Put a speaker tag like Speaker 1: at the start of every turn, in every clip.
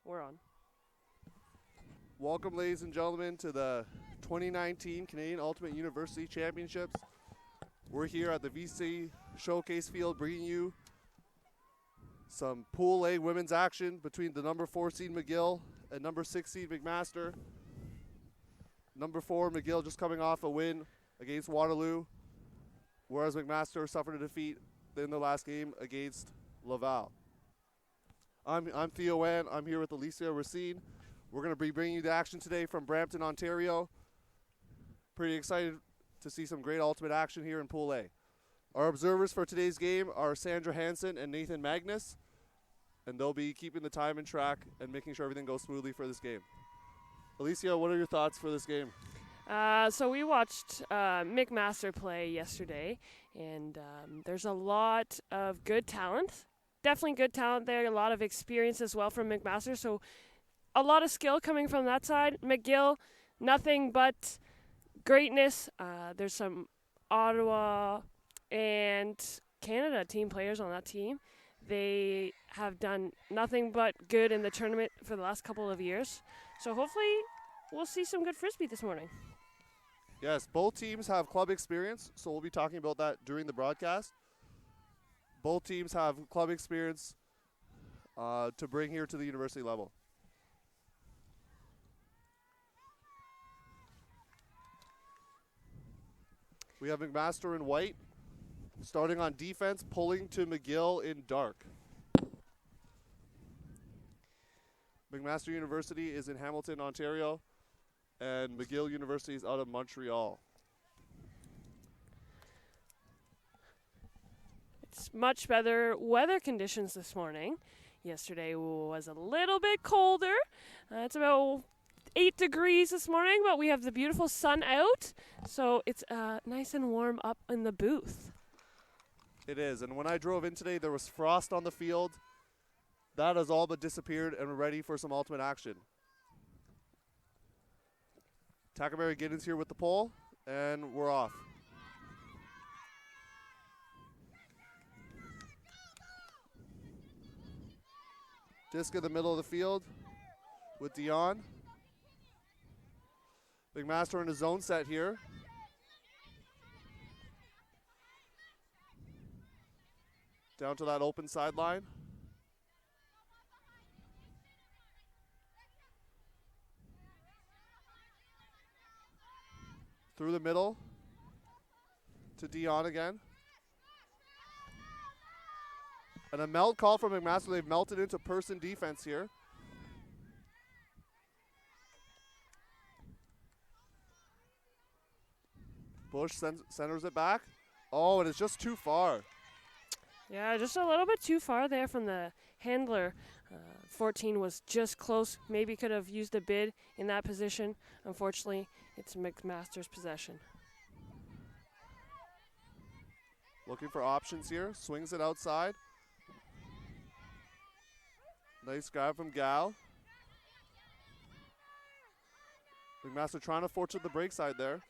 Speaker 1: We're on.
Speaker 2: Welcome, ladies and gentlemen, to the 2019 Canadian Ultimate University Championships. We're here at the VC Showcase Field bringing you some Pool A women's action between the number 4 seed McGill and number 6 seed McMaster. Number 4 McGill just coming off a win against Waterloo, whereas McMaster suffered a defeat in the last game against Laval. I'm Theo Wan. I'm here with Alicia Racine. We're going to be bringing you the action today from Brampton, Ontario. Pretty excited to see some great ultimate action here in Pool A. Our observers for today's game are Sandra Hansen and Nathan Magnus, and they'll be keeping the time and track and making sure everything goes smoothly for this game. Alicia, what are your thoughts for this game?
Speaker 1: So we watched McMaster play yesterday, and there's a lot of good talent. Definitely good talent there, a lot of experience as well from McMaster, so a lot of skill coming from that side. McGill, nothing but greatness. There's some Ottawa and Canada team players on that team. They have done nothing but good in the tournament for the last couple of years. So hopefully we'll see some good Frisbee this morning.
Speaker 2: Yes, both teams have club experience, so we'll be talking about that during the broadcast. Both teams have club experience to bring here to the university level. We have McMaster in white, starting on defense, pulling to McGill in dark. McMaster University is in Hamilton, Ontario, and McGill University is out of Montreal.
Speaker 1: It's much better weather conditions this morning. Yesterday was a little bit colder. It's about 8 degrees this morning, but we have the beautiful sun out, so it's nice and warm up in the booth.
Speaker 2: It is, and when I drove in today, there was frost on the field. That has all but disappeared, and we're ready for some ultimate action. Tackleberry Giddens here with the pole, and we're off. Disc in the middle of the field with Dion. McMaster in his zone set here. Down to that open sideline. Through the middle to Dion again. And a melt call from McMaster. They've melted into person defense here. Bush centers it back. Oh, and it's just too far.
Speaker 1: Yeah, just a little bit too far there from the handler. 14 was just close. Maybe could have used a bid in that position. Unfortunately, it's McMaster's possession.
Speaker 2: Looking for options here. Swings it outside. Nice grab from Gal. McMaster trying to force the break side there.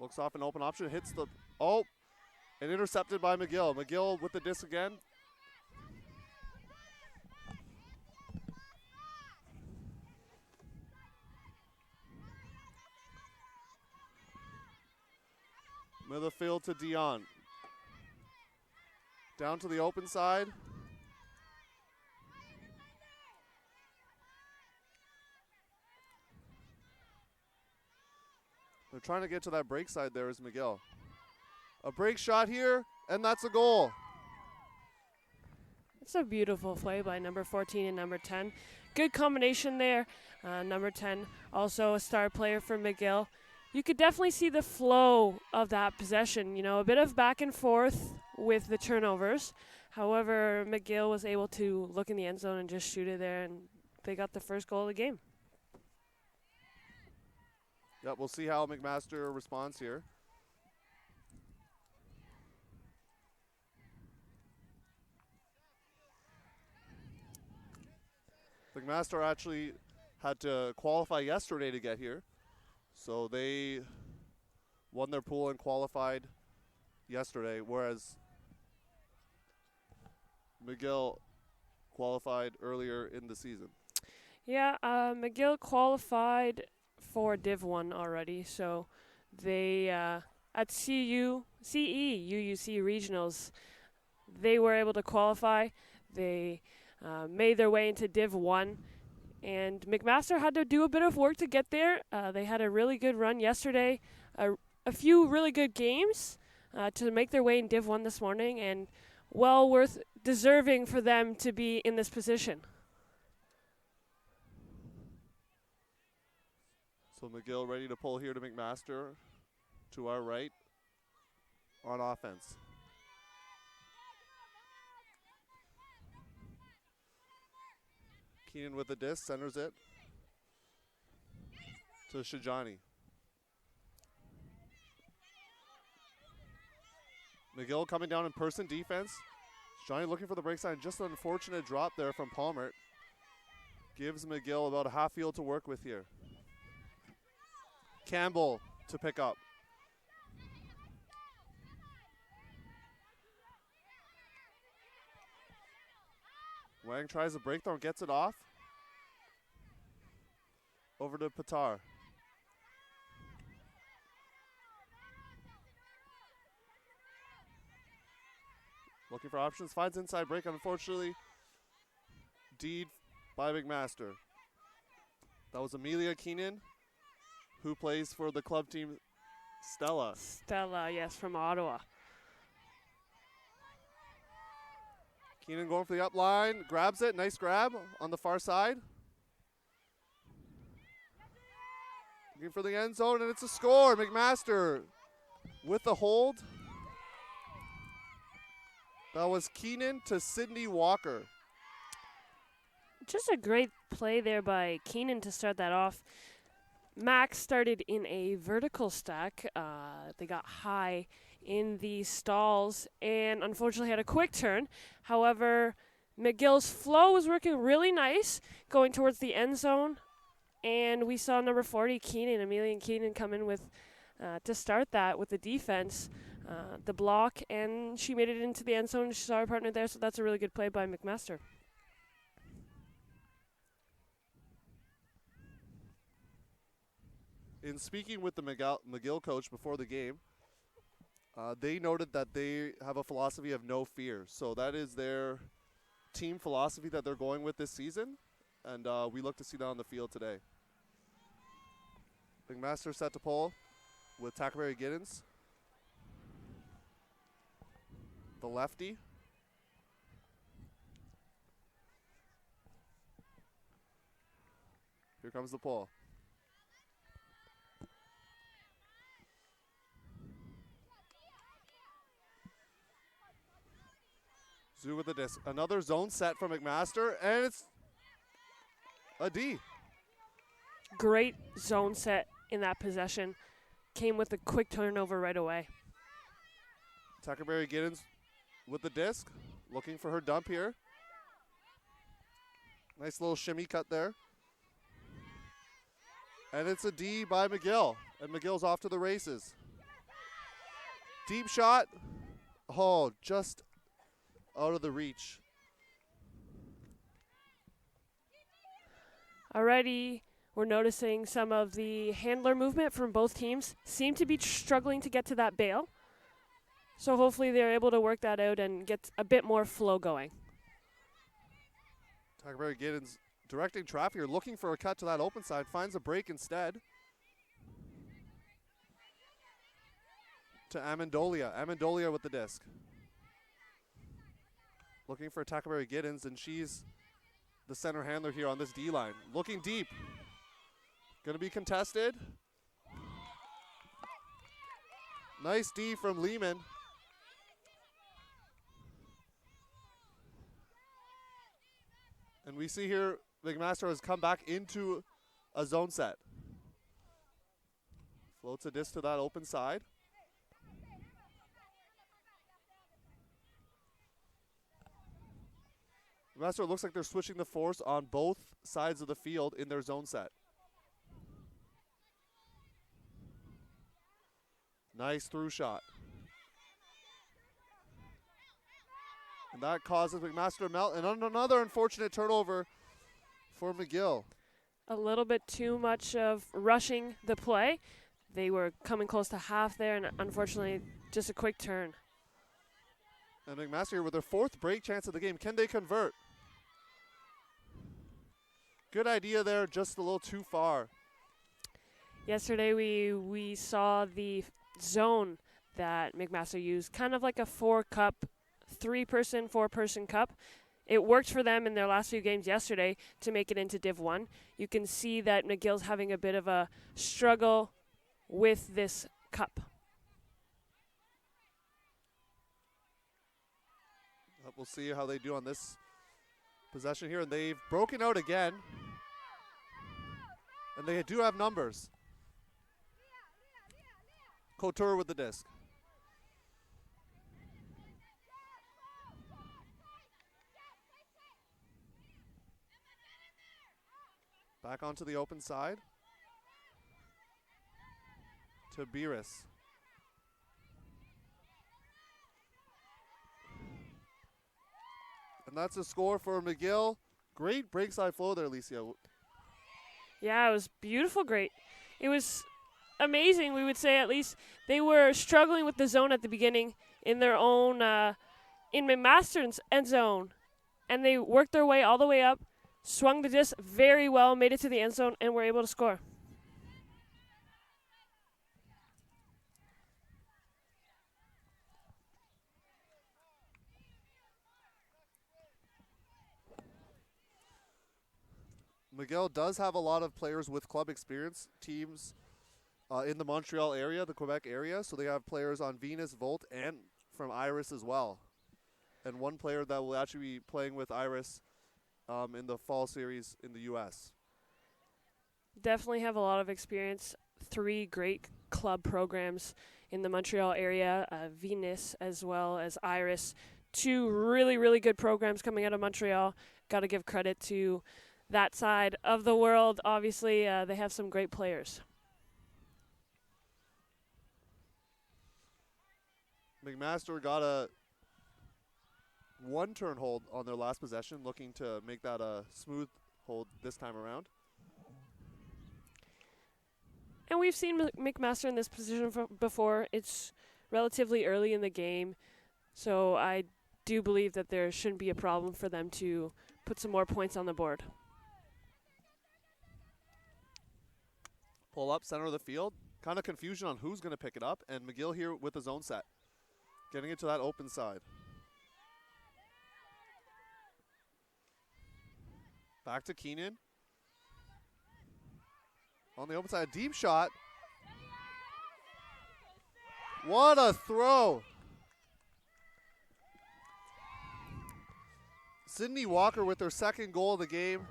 Speaker 2: Looks off an open option, hits the, and intercepted by McGill. McGill with the disc again. Middle of the field to Dion. Down to the open side. They're trying to get to that break side there is McGill. A break shot here, and that's a goal.
Speaker 1: It's a beautiful play by number 14 and number 10. Good combination there. Number 10, also a star player for McGill. You could definitely see the flow of that possession, a bit of back and forth with the turnovers. However, McGill was able to look in the end zone and just shoot it there, and they got the first goal of the game.
Speaker 2: Yep, we'll see how McMaster responds here. McMaster actually had to qualify yesterday to get here. So they won their pool and qualified yesterday, whereas McGill qualified earlier in the season.
Speaker 1: Yeah, McGill qualified for Div 1 already, so they, at UUC Regionals, they were able to qualify. They made their way into Div 1, and McMaster had to do a bit of work to get there. They had a really good run yesterday, a few really good games to make their way in Div 1 this morning, and well worth deserving for them to be in this position.
Speaker 2: So McGill ready to pull here to McMaster to our right on offense. Keenan with the disc, centers it to Shijani. McGill coming down in person defense. Shijani looking for the break sign. Just an unfortunate drop there from Palmer. Gives McGill about a half field to work with here. Campbell to pick up. Wang tries a breakdown, gets it off. Over to Patar. Looking for options, finds inside break, unfortunately. Deed by McMaster. That was Amelia Keenan, who plays for the club team Stella.
Speaker 1: Stella, yes, from Ottawa.
Speaker 2: Keenan going for the up line, grabs it, nice grab on the far side. Looking for the end zone, and it's a score. McMaster with the hold. That was Keenan to Sydney Walker.
Speaker 1: Just a great play there by Keenan to start that off. Max started in a vertical stack. They got high in the stalls and unfortunately had a quick turn. However, McGill's flow was working really nice going towards the end zone. And we saw number 40, Keenan, Amelia Keenan, come in with to start that with the defense, the block, and she made it into the end zone. She saw her partner there, so that's a really good play by McMaster.
Speaker 2: In speaking with the McGill coach before the game, they noted that they have a philosophy of no fear. So that is their team philosophy that they're going with this season, and we look to see that on the field today. McMaster set to pull with Tackleberry Giddens. The lefty. Here comes the pull. Zoo with the disc. Another zone set from McMaster, and it's a D.
Speaker 1: Great zone set in that possession. Came with a quick turnover right away.
Speaker 2: Tackleberry Giddens with the disc, looking for her dump here. Nice little shimmy cut there. And it's a D by McGill, and McGill's off to the races. Deep shot. Oh, just out of the reach.
Speaker 1: Already, we're noticing some of the handler movement from both teams seem to be struggling to get to that bail. So hopefully they're able to work that out and get a bit more flow going.
Speaker 2: Tackleberry Giddens directing traffic here, looking for a cut to that open side, finds a break instead. To Amendolia. Amendolia with the disc. Looking for Tackleberry Giddens, and she's the center handler here on this D-line. Looking deep. Going to be contested. Nice D from Lehman. And we see here McMaster has come back into a zone set. Floats a disc to that open side. McMaster looks like they're switching the force on both sides of the field in their zone set. Nice through shot. And that causes McMaster to melt. And another unfortunate turnover for McGill.
Speaker 1: A little bit too much of rushing the play. They were coming close to half there, and unfortunately, just a quick turn.
Speaker 2: And McMaster here with their 4th break chance of the game. Can they convert? Good idea there, just a little too far.
Speaker 1: Yesterday, we saw the zone that McMaster used, kind of like a 4-cup, 3-person, 4-person cup. It worked for them in their last few games yesterday to make it into Div 1. You can see that McGill's having a bit of a struggle with this cup.
Speaker 2: We'll see how they do on this possession here. And they've broken out again. And they do have numbers. Couture with the disc. Back onto the open side. To Beerus. And that's a score for McGill. Great breakside flow there, Alicia.
Speaker 1: Yeah, it was beautiful, great. It was amazing, we would say at least. They were struggling with the zone at the beginning in their own, in McMaster's end zone. And they worked their way all the way up, swung the disc very well, made it to the end zone, and were able to score.
Speaker 2: McGill does have a lot of players with club experience, teams in the Montreal area, the Quebec area. So they have players on Venus, Volt, and from Iris as well. And one player that will actually be playing with Iris in the fall series in the U.S.
Speaker 1: Definitely have a lot of experience. 3 great club programs in the Montreal area, Venus as well as Iris. 2 really, really good programs coming out of Montreal. Got to give credit to that side of the world. Obviously, they have some great players.
Speaker 2: McMaster got a 1-turn hold on their last possession, looking to make that a smooth hold this time around.
Speaker 1: And we've seen McMaster in this position before. It's relatively early in the game, so I do believe that there shouldn't be a problem for them to put some more points on the board.
Speaker 2: Pull up, center of the field. Kind of confusion on who's going to pick it up, and McGill here with his own set. Getting it to that open side. Back to Keenan. On the open side, deep shot. What a throw. Sydney Walker with her 2nd goal of the game,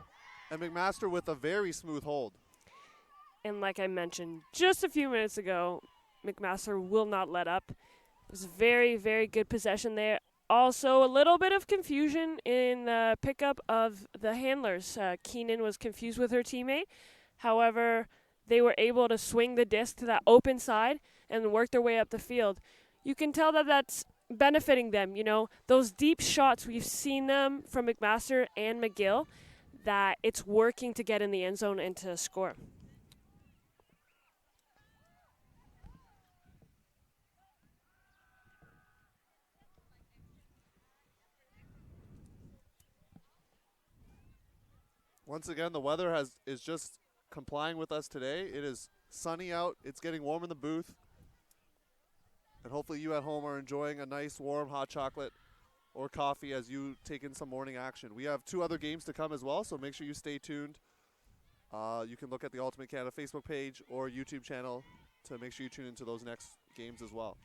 Speaker 2: and McMaster with a very smooth hold.
Speaker 1: And like I mentioned just a few minutes ago, McMaster will not let up. It was very, very good possession there. Also, a little bit of confusion in the pickup of the handlers. Keenan was confused with her teammate. However, they were able to swing the disc to that open side and work their way up the field. You can tell that that's benefiting them. You know, those deep shots, we've seen them from McMaster and McGill, that it's working to get in the end zone and to score.
Speaker 2: Once again, the weather is just complying with us today. It is sunny out. It's getting warm in the booth. And hopefully you at home are enjoying a nice warm hot chocolate or coffee as you take in some morning action. We have 2 other games to come as well, so make sure you stay tuned. You can look at the Ultimate Canada Facebook page or YouTube channel to make sure you tune into those next games as well.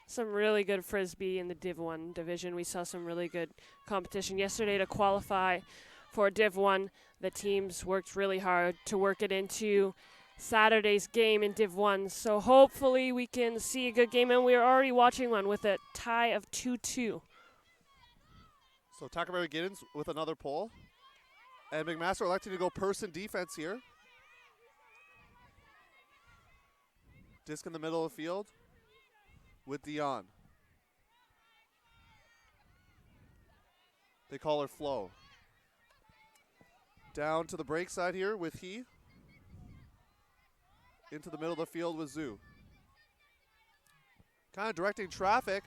Speaker 1: Some really good Frisbee in the Div 1 division. We saw some really good competition yesterday to qualify for Div 1. The teams worked really hard to work it into Saturday's game in Div 1. So hopefully we can see a good game, and we're already watching one with a tie of 2-2.
Speaker 2: So Tackerberry Giddens with another pull. And McMaster electing to go person defense here. Disc in the middle of the field with Dion. They call her Flo. Down to the break side here with He. Into the middle of the field with Zoo. Kind of directing traffic.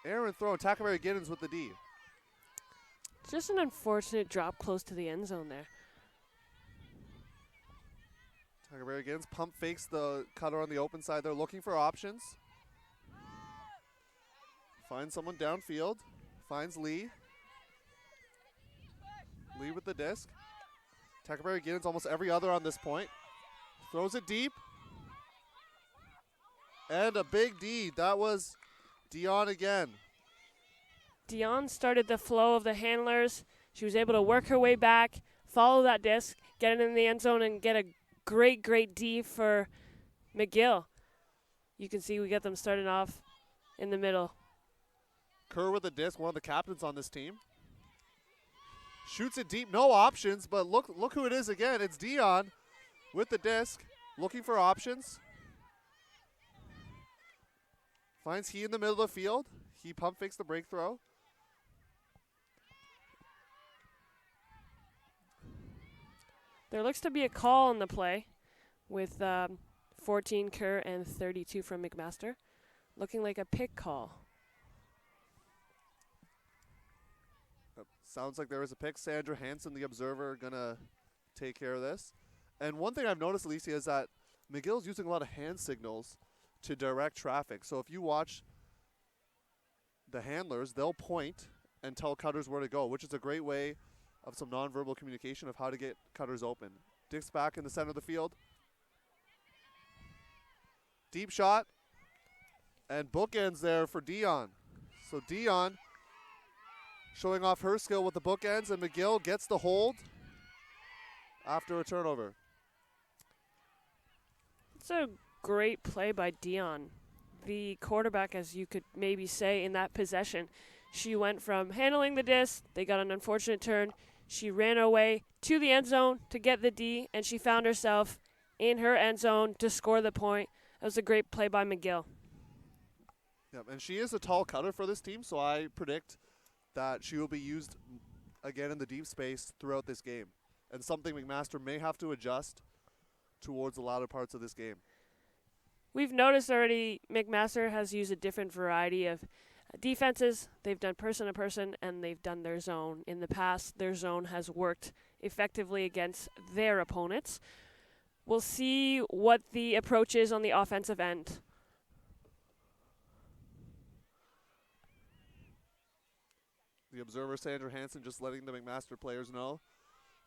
Speaker 2: Aaron throw. Tackleberry Giddens with the D.
Speaker 1: Just an unfortunate drop close to the end zone there.
Speaker 2: Tackleberry Giddens pump fakes the cutter on the open side. They're looking for options. Finds someone downfield. Finds Lee. Lee with the disc. Tackleberry Giddens almost every other on this point. Throws it deep. And a big D. That was Dion again.
Speaker 1: Dion started the flow of the handlers. She was able to work her way back, follow that disc, get it in the end zone, and get a great, great D for McGill. You can see we get them starting off in the middle.
Speaker 2: Kerr with the disc, one of the captains on this team. Shoots it deep, no options, but look who it is again. It's Dion with the disc, looking for options. Finds He in the middle of the field. He pump fakes the break throw.
Speaker 1: There looks to be a call on the play with 14 Kerr and 32 from McMaster. Looking like a pick call.
Speaker 2: Sounds like there is a pick. Sandra Hansen, the observer, gonna take care of this. And one thing I've noticed, Alicia, is that McGill's using a lot of hand signals to direct traffic. So if you watch the handlers, they'll point and tell cutters where to go, which is a great way of some nonverbal communication of how to get cutters open. Dick's back in the center of the field. Deep shot. And bookends there for Dion. So Dion showing off her skill with the bookends, and McGill gets the hold after a turnover.
Speaker 1: It's a great play by Dion. The quarterback, as you could maybe say, in that possession. She went from handling the disc, they got an unfortunate turn, she ran away to the end zone to get the D, and she found herself in her end zone to score the point. That was a great play by McGill.
Speaker 2: Yep, and she is a tall cutter for this team, so I predict that she will be used again in the deep space throughout this game, and something McMaster may have to adjust towards the latter parts of this game.
Speaker 1: We've noticed already McMaster has used a different variety of defenses. They've done person-to-person, and they've done their zone. In the past, their zone has worked effectively against their opponents. We'll see what the approach is on the offensive end.
Speaker 2: The observer, Sandra Hansen, just letting the McMaster players know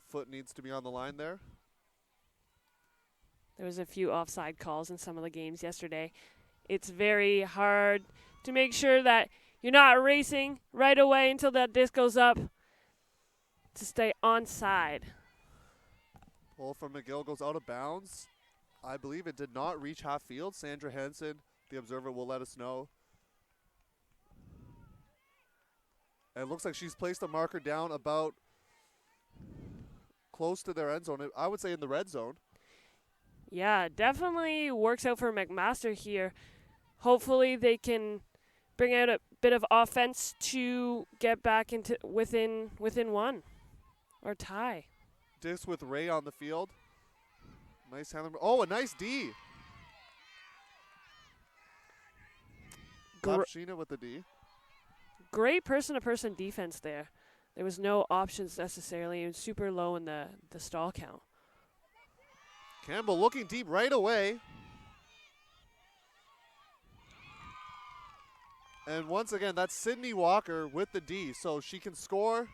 Speaker 2: foot needs to be on the line there.
Speaker 1: There was a few offside calls in some of the games yesterday. It's very hard to make sure that you're not racing right away until that disc goes up to stay onside.
Speaker 2: Pull from McGill goes out of bounds. I believe it did not reach half field. Sandra Hansen, the observer, will let us know. And it looks like she's placed a marker down about close to their end zone. I would say in the red zone.
Speaker 1: Yeah, definitely works out for McMaster here. Hopefully they can bring out a bit of offense to get back into within one or tie.
Speaker 2: Disc with Ray on the field. Nice handler. Oh, a nice D. Sheena with the D.
Speaker 1: Great person-to-person defense there. There was no options necessarily. It was super low in the stall count.
Speaker 2: Campbell looking deep right away. And once again, that's Sydney Walker with the D, so she can score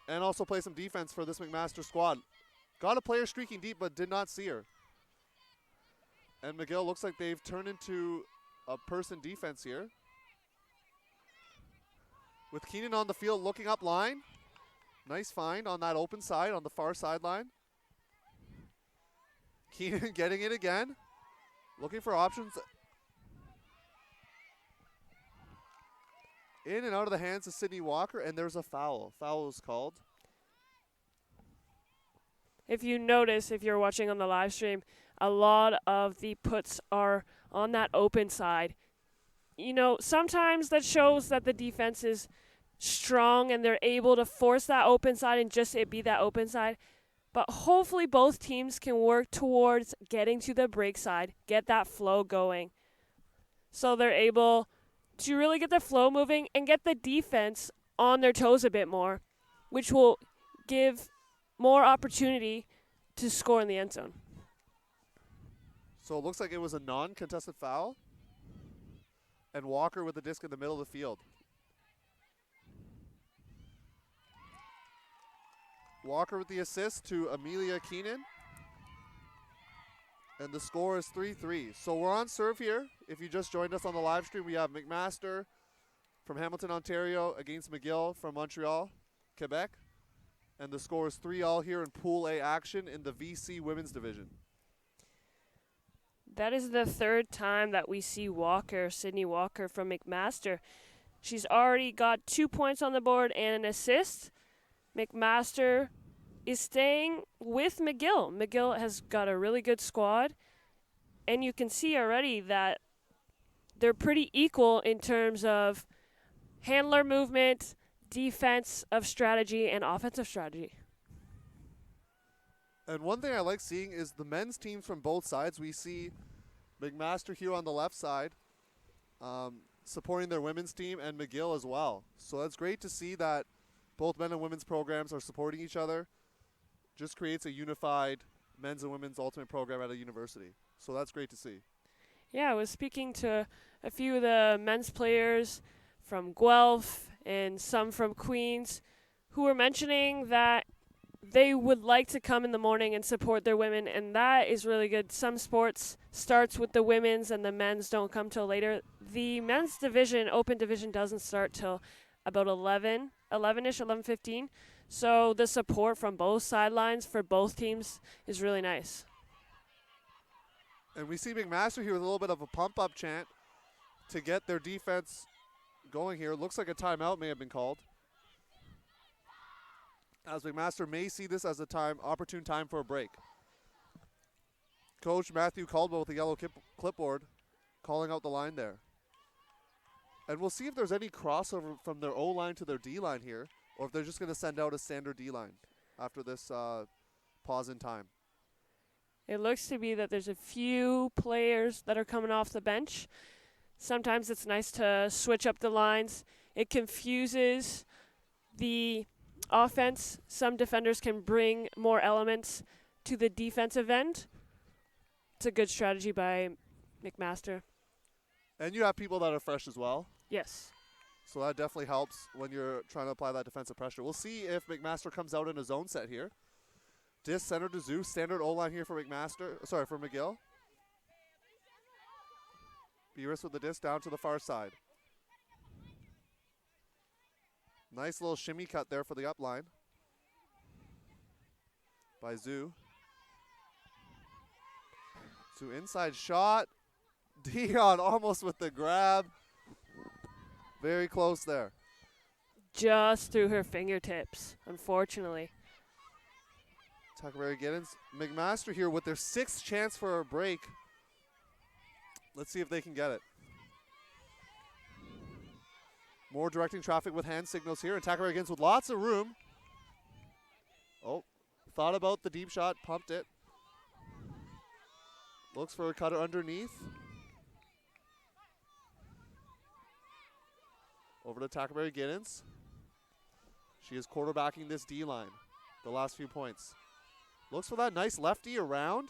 Speaker 2: and also play some defense for this McMaster squad. Got a player streaking deep, but did not see her. And McGill looks like they've turned into a person defense here. With Keenan on the field looking up line. Nice find on that open side, on the far sideline. Keenan getting it again. Looking for options. In and out of the hands of Sydney Walker, and there's a foul. Foul is called.
Speaker 1: If you notice, if you're watching on the live stream, a lot of the puts are on that open side. You know, sometimes that shows that the defense is strong and they're able to force that open side and just it be that open side. But hopefully both teams can work towards getting to the break side, get that flow going. So they're able to really get the flow moving and get the defense on their toes a bit more, which will give more opportunity to score in the end zone.
Speaker 2: So it looks like it was a non-contested foul. And Walker with the disc in the middle of the field. Walker with the assist to Amelia Keenan. And the score is 3-3. So we're on serve here. If you just joined us on the live stream, we have McMaster from Hamilton, Ontario against McGill from Montreal, Quebec. And the score is 3-3 here in Pool A action in the VC Women's Division.
Speaker 1: That is the third time that we see Walker, Sydney Walker from McMaster. She's already got 2 points on the board and an assist. McMaster is staying with McGill. McGill has got a really good squad, and you can see already that they're pretty equal in terms of handler movement, defense of strategy, and offensive strategy.
Speaker 2: And one thing I like seeing is the men's teams from both sides. We see McMaster here on the left side supporting their women's team and McGill as well. So that's great to see that both men and women's programs are supporting each other. Just creates a unified men's and women's ultimate program at a university. So that's great to see.
Speaker 1: Yeah, I was speaking to a few of the men's players from Guelph and some from Queens who were mentioning that they would like to come in the morning and support their women, and that is really good. Some sports starts with the women's and the men's don't come till later. The men's division, open division, doesn't start till about 11-ish, 11:15. So the support from both sidelines for both teams is really nice.
Speaker 2: And we see McMaster here with a little bit of a pump-up chant to get their defense going here. Looks like a timeout may have been called, as McMaster may see this as a opportune time for a break. Coach Matthew Caldwell with the yellow clipboard calling out the line there. And we'll see if there's any crossover from their O-line to their D-line here, or if they're just going to send out a standard D-line after this pause in time.
Speaker 1: It looks to be that there's a few players that are coming off the bench. Sometimes it's nice to switch up the lines. It confuses the offense. Some defenders can bring more elements to the defensive end. It's a good strategy by McMaster.
Speaker 2: And you have people that are fresh as well.
Speaker 1: Yes.
Speaker 2: So that definitely helps when you're trying to apply that defensive pressure. We'll see if McMaster comes out in a zone set here. Disc center to Zeus. Standard O-line here for for McGill. Beerus with the disc down to the far side. Nice little shimmy cut there for the up line by Zoo. Zoo inside shot. Dion almost with the grab. Very close there.
Speaker 1: Just through her fingertips, unfortunately.
Speaker 2: Tuckerberry Giddens. McMaster here with their 6th chance for a break. Let's see if they can get it. More directing traffic with hand signals here. And Tuckerberry Giddens with lots of room. Oh, thought about the deep shot, pumped it. Looks for a cutter underneath. Over to Tuckerberry Giddens. She is quarterbacking this D-line the last few points. Looks for that nice lefty around.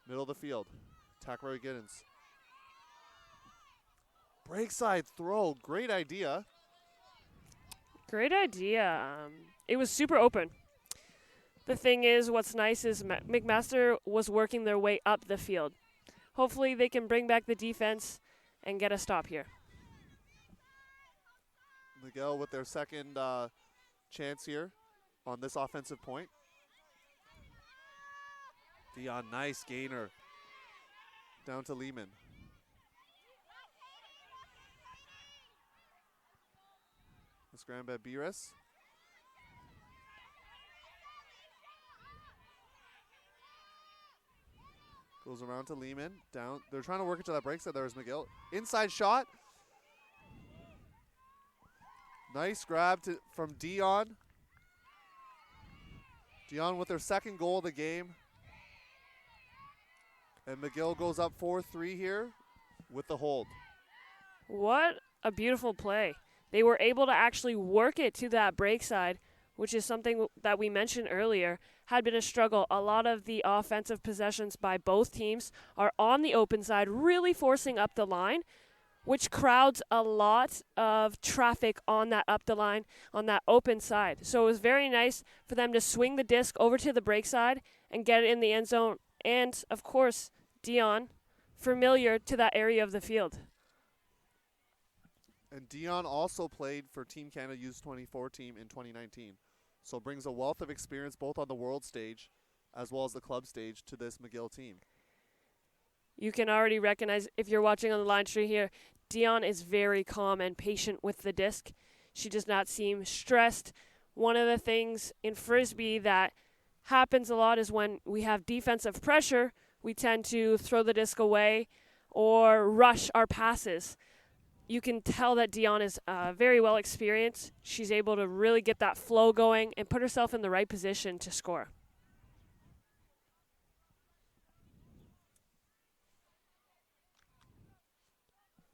Speaker 2: Middle of the field. Tuckerberry Giddens. Break side throw. Great idea.
Speaker 1: Great idea. It was super open. The thing is, what's nice is McMaster was working their way up the field. Hopefully they can bring back the defense and get a stop here.
Speaker 2: McGill with their second chance here on this offensive point. Dion, nice gainer. Down to Lehman. Let's grab by Beerus. Goes around to Lehman. Down. They're trying to work it to that break side. There's McGill. Inside shot. Nice grab from Dion. Dion with her second goal of the game. And McGill goes up 4-3 here with the hold.
Speaker 1: What a beautiful play. They were able to actually work it to that break side, which is something that we mentioned earlier, had been a struggle. A lot of the offensive possessions by both teams are on the open side, really forcing up the line, which crowds a lot of traffic on that up the line, on that open side. So it was very nice for them to swing the disc over to the break side and get it in the end zone. And, of course, Dion, familiar to that area of the field.
Speaker 2: And Dion also played for Team Canada U24 team in 2019. So brings a wealth of experience both on the world stage as well as the club stage to this McGill team.
Speaker 1: You can already recognize, if you're watching on the line stream here, Dion is very calm and patient with the disc. She does not seem stressed. One of the things in Frisbee that happens a lot is when we have defensive pressure, we tend to throw the disc away or rush our passes. You can tell that Dion is very well experienced. She's able to really get that flow going and put herself in the right position to score.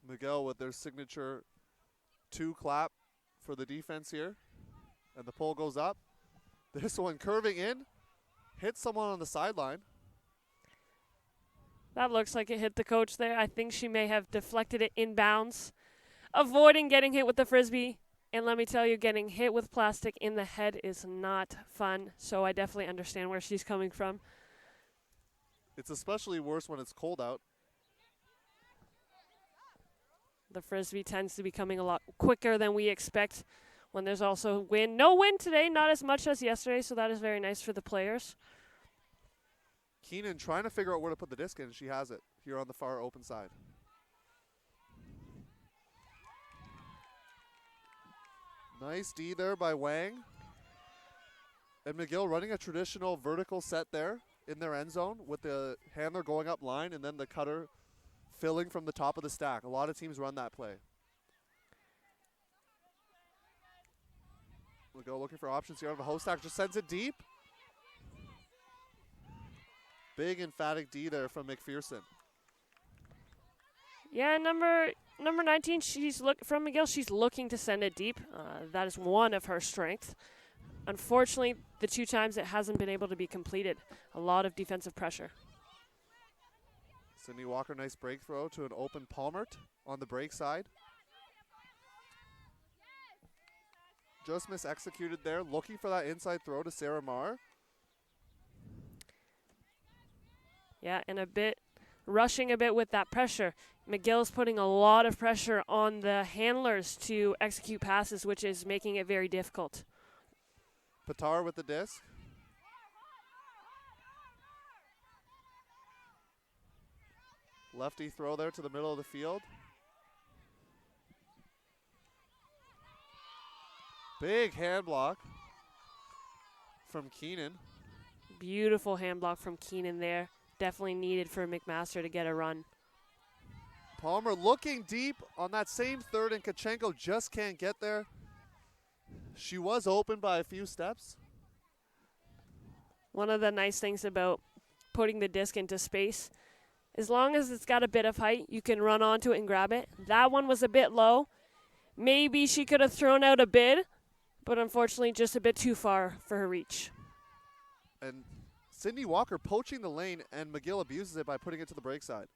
Speaker 2: McGill with their signature 2 clap for the defense here. And the pole goes up. This one curving in, hits someone on the sideline.
Speaker 1: That looks like it hit the coach there. I think she may have deflected it inbounds, avoiding getting hit with the Frisbee. And let me tell you, getting hit with plastic in the head is not fun. So I definitely understand where she's coming from.
Speaker 2: It's especially worse when it's cold out.
Speaker 1: The Frisbee tends to be coming a lot quicker than we expect when there's also wind. No wind today, not as much as yesterday, so that is very nice for the players.
Speaker 2: Keenan trying to figure out where to put the disc in. She has it here on the far open side. Nice D there by Wang. And McGill running a traditional vertical set there in their end zone with the handler going up line and then the cutter filling from the top of the stack. A lot of teams run that play. McGill looking for options here out of a host stack. Just sends it deep. Big emphatic D there from McPherson.
Speaker 1: Yeah, number 19, from McGill, she's looking to send it deep. That is one of her strengths. Unfortunately, the 2 times it hasn't been able to be completed. A lot of defensive pressure.
Speaker 2: Sydney Walker, nice break throw to an open Palmert on the break side. Just mis-executed there, looking for that inside throw to Sarah Marr.
Speaker 1: Yeah, and rushing a bit with that pressure. McGill's putting a lot of pressure on the handlers to execute passes, which is making it very difficult.
Speaker 2: Patar with the disc. Lefty throw there to the middle of the field. Big hand block from Keenan.
Speaker 1: Beautiful hand block from Keenan there. Definitely needed for McMaster to get a run.
Speaker 2: Palmer looking deep on that same third, and Kachenko just can't get there. She was open by a few steps.
Speaker 1: One of the nice things about putting the disc into space, as long as it's got a bit of height, you can run onto it and grab it. That one was a bit low. Maybe she could have thrown out a bid, but unfortunately just a bit too far for her reach.
Speaker 2: And Sydney Walker poaching the lane, and McGill abuses it by putting it to the break side.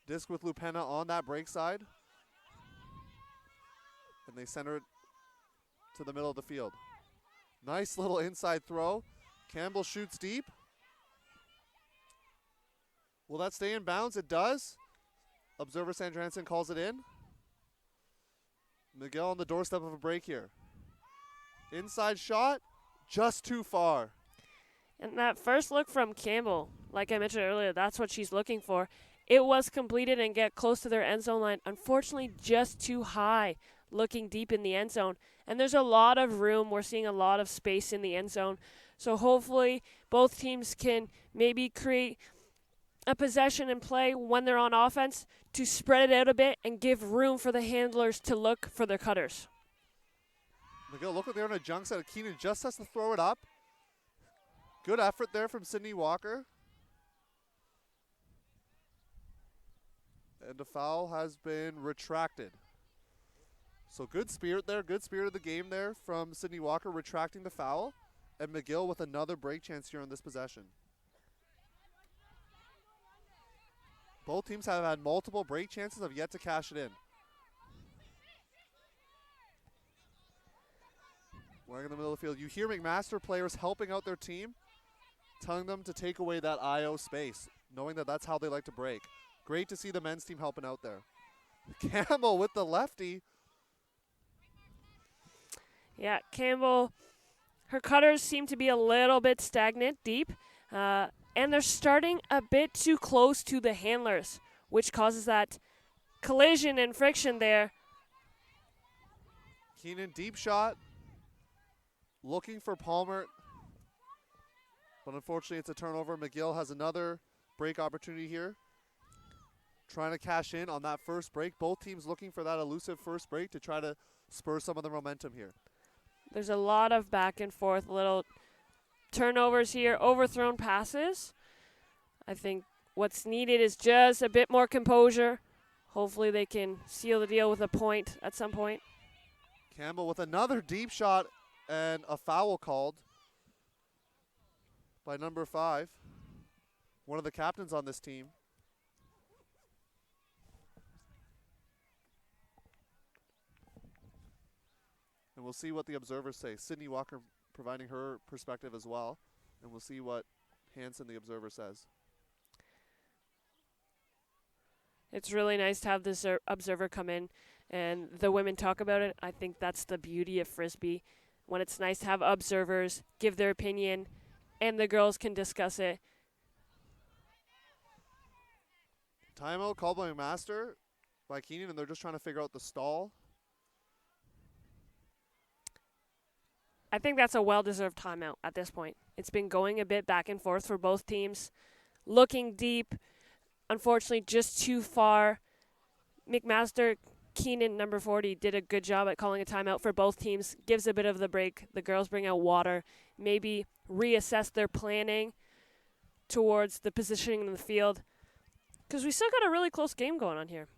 Speaker 2: Disc with Lupena on that break side. And they center it to the middle of the field. Nice little inside throw. Campbell shoots deep. Will that stay in bounds? It does. Observer Sandra Hansen calls it in. McGill on the doorstep of a break here. Inside shot, just too far.
Speaker 1: And that first look from Campbell, like I mentioned earlier, that's what she's looking for. It was completed and get close to their end zone line. Unfortunately, just too high, looking deep in the end zone. And there's a lot of room. We're seeing a lot of space in the end zone. So hopefully both teams can maybe create a possession and play when they're on offense to spread it out a bit and give room for the handlers to look for their cutters.
Speaker 2: McGill, look what they're on a junk set. Keenan just has to throw it up. Good effort there from Sydney Walker. And the foul has been retracted. So good spirit there, good spirit of the game there from Sydney Walker retracting the foul. And McGill with another break chance here on this possession. Both teams have had multiple break chances, have yet to cash it in. Wang in the middle of the field. You hear McMaster players helping out their team, telling them to take away that IO space, knowing that that's how they like to break. Great to see the men's team helping out there. Campbell with the lefty.
Speaker 1: Yeah, Campbell, her cutters seem to be a little bit stagnant deep, and they're starting a bit too close to the handlers, which causes that collision and friction there.
Speaker 2: Keenan, deep shot. Looking for Palmer, but unfortunately it's a turnover. McGill has another break opportunity here. Trying to cash in on that first break. Both teams looking for that elusive first break to try to spur some of the momentum here.
Speaker 1: There's a lot of back and forth, little turnovers here, overthrown passes. I think what's needed is just a bit more composure. Hopefully they can seal the deal with a point at some point.
Speaker 2: Campbell with another deep shot and a foul called by number 5, one of the captains on this team. And we'll see what the observers say. Sydney Walker providing her perspective as well. And we'll see what Hansen, the observer, says.
Speaker 1: It's really nice to have this observer come in and the women talk about it. I think that's the beauty of Frisbee, when it's nice to have observers give their opinion and the girls can discuss it.
Speaker 2: Timeout called by McMaster, by Keenan, and they're just trying to figure out the stall.
Speaker 1: I think that's a well-deserved timeout at this point. It's been going a bit back and forth for both teams. Looking deep, unfortunately just too far. McMaster, Keenan, number 40, did a good job at calling a timeout for both teams. Gives a bit of the break. The girls bring out water. Maybe reassess their planning towards the positioning in the field. Because we still got a really close game going on here.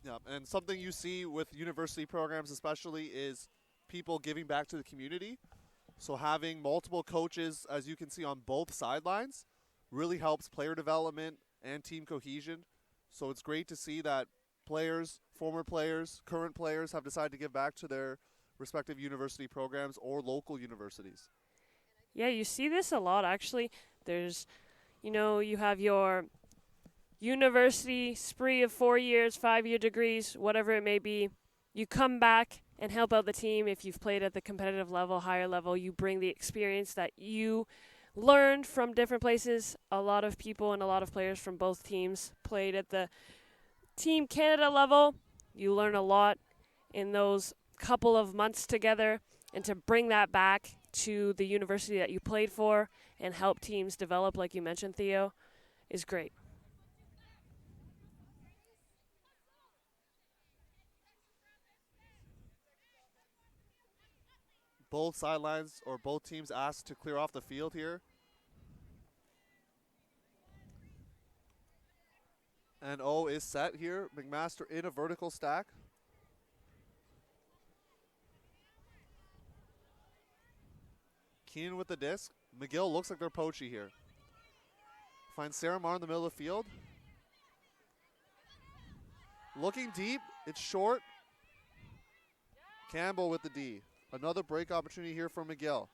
Speaker 2: Yeah, and something you see with university programs especially is people giving back to the community. So having multiple coaches, as you can see on both sidelines, really helps player development and team cohesion. So it's great to see that players, former players, current players have decided to give back to their respective university programs or local universities.
Speaker 1: Yeah, you see this a lot, actually. There's, you have your university spree of 4 years, 5-year degrees, whatever it may be. You come back and help out the team. If you've played at the competitive level, higher level, you bring the experience that you learned from different places. A lot of people and a lot of players from both teams played at the Team Canada level. You learn a lot in those couple of months together, and to bring that back to the university that you played for and help teams develop, like you mentioned, Theo, is great.
Speaker 2: Both sidelines or both teams asked to clear off the field here. And O is set here. McMaster in a vertical stack. Keenan with the disc. McGill looks like they're poachy here. Finds Sarah Marr in the middle of the field. Looking deep. It's short. Campbell with the D. Another break opportunity here for McGill.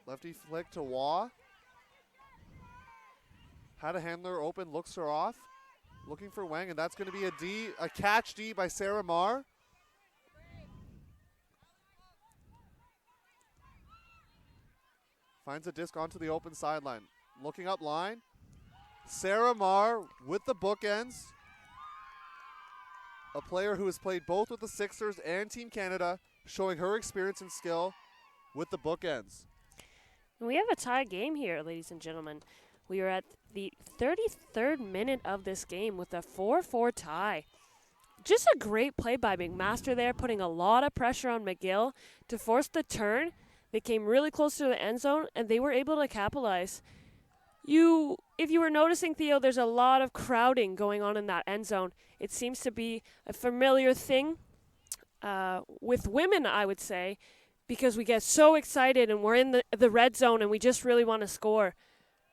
Speaker 2: Lefty flick to Waugh. Had a handler open, looks her off. Looking for Wang, and that's going to be a catch D by Sarah Marr. Finds a disc onto the open sideline. Looking up line. Sarah Marr with the bookends. A player who has played both with the Sixers and Team Canada, showing her experience and skill with the bookends.
Speaker 1: And we have a tie game here, ladies and gentlemen. We are at the 33rd minute of this game with a 4-4 tie. Just a great play by McMaster there, putting a lot of pressure on McGill to force the turn. They came really close to the end zone, and they were able to capitalize. If you were noticing, Theo, there's a lot of crowding going on in that end zone. It seems to be a familiar thing with women, I would say, because we get so excited and we're in the red zone and we just really want to score.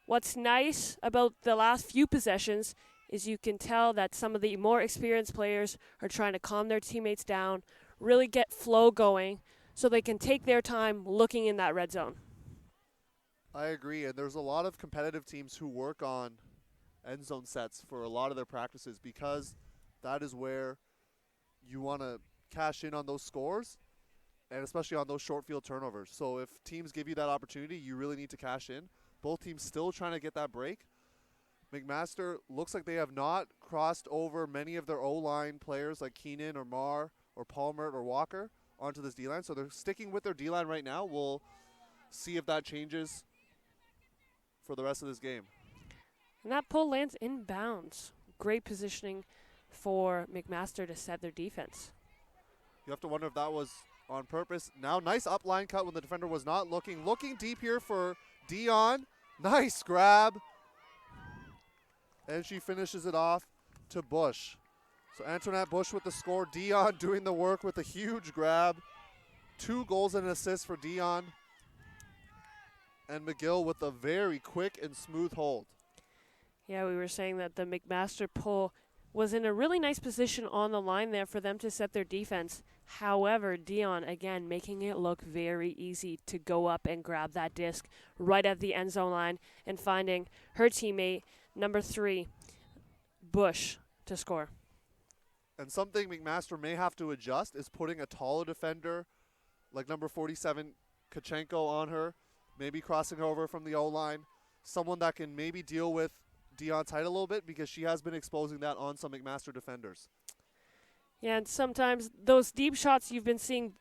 Speaker 1: What's nice about the last few possessions is you can tell that some of the more experienced players are trying to calm their teammates down, really get flow going so they can take their time looking in that red zone.
Speaker 2: I agree, and there's a lot of competitive teams who work on end zone sets for a lot of their practices because that is where you want to cash in on those scores and especially on those short field turnovers. So if teams give you that opportunity, you really need to cash in. Both teams still trying to get that break. McMaster looks like they have not crossed over many of their O-line players like Keenan or Marr or Palmer or Walker onto this D-line. So they're sticking with their D-line right now. We'll see if that changes for the rest of this game.
Speaker 1: And that pull lands inbounds. Great positioning for McMaster to set their defense.
Speaker 2: You have to wonder if that was on purpose. Now, nice up line cut when the defender was not looking. Looking deep here for Dion. Nice grab. And she finishes it off to Bush. So Antoinette Bush with the score. Dion doing the work with a huge grab. 2 goals and an assist for Dion. And McGill with a very quick and smooth hold.
Speaker 1: Yeah, we were saying that the McMaster pull was in a really nice position on the line there for them to set their defense. However, Dion, again, making it look very easy to go up and grab that disc right at the end zone line and finding her teammate, number 3, Bush, to score.
Speaker 2: And something McMaster may have to adjust is putting a taller defender like number 47, Kachenko, on her, maybe crossing over from the O-line, someone that can maybe deal with Dion's height a little bit because she has been exposing that on some McMaster defenders.
Speaker 1: Yeah, and sometimes those deep shots you've been seeing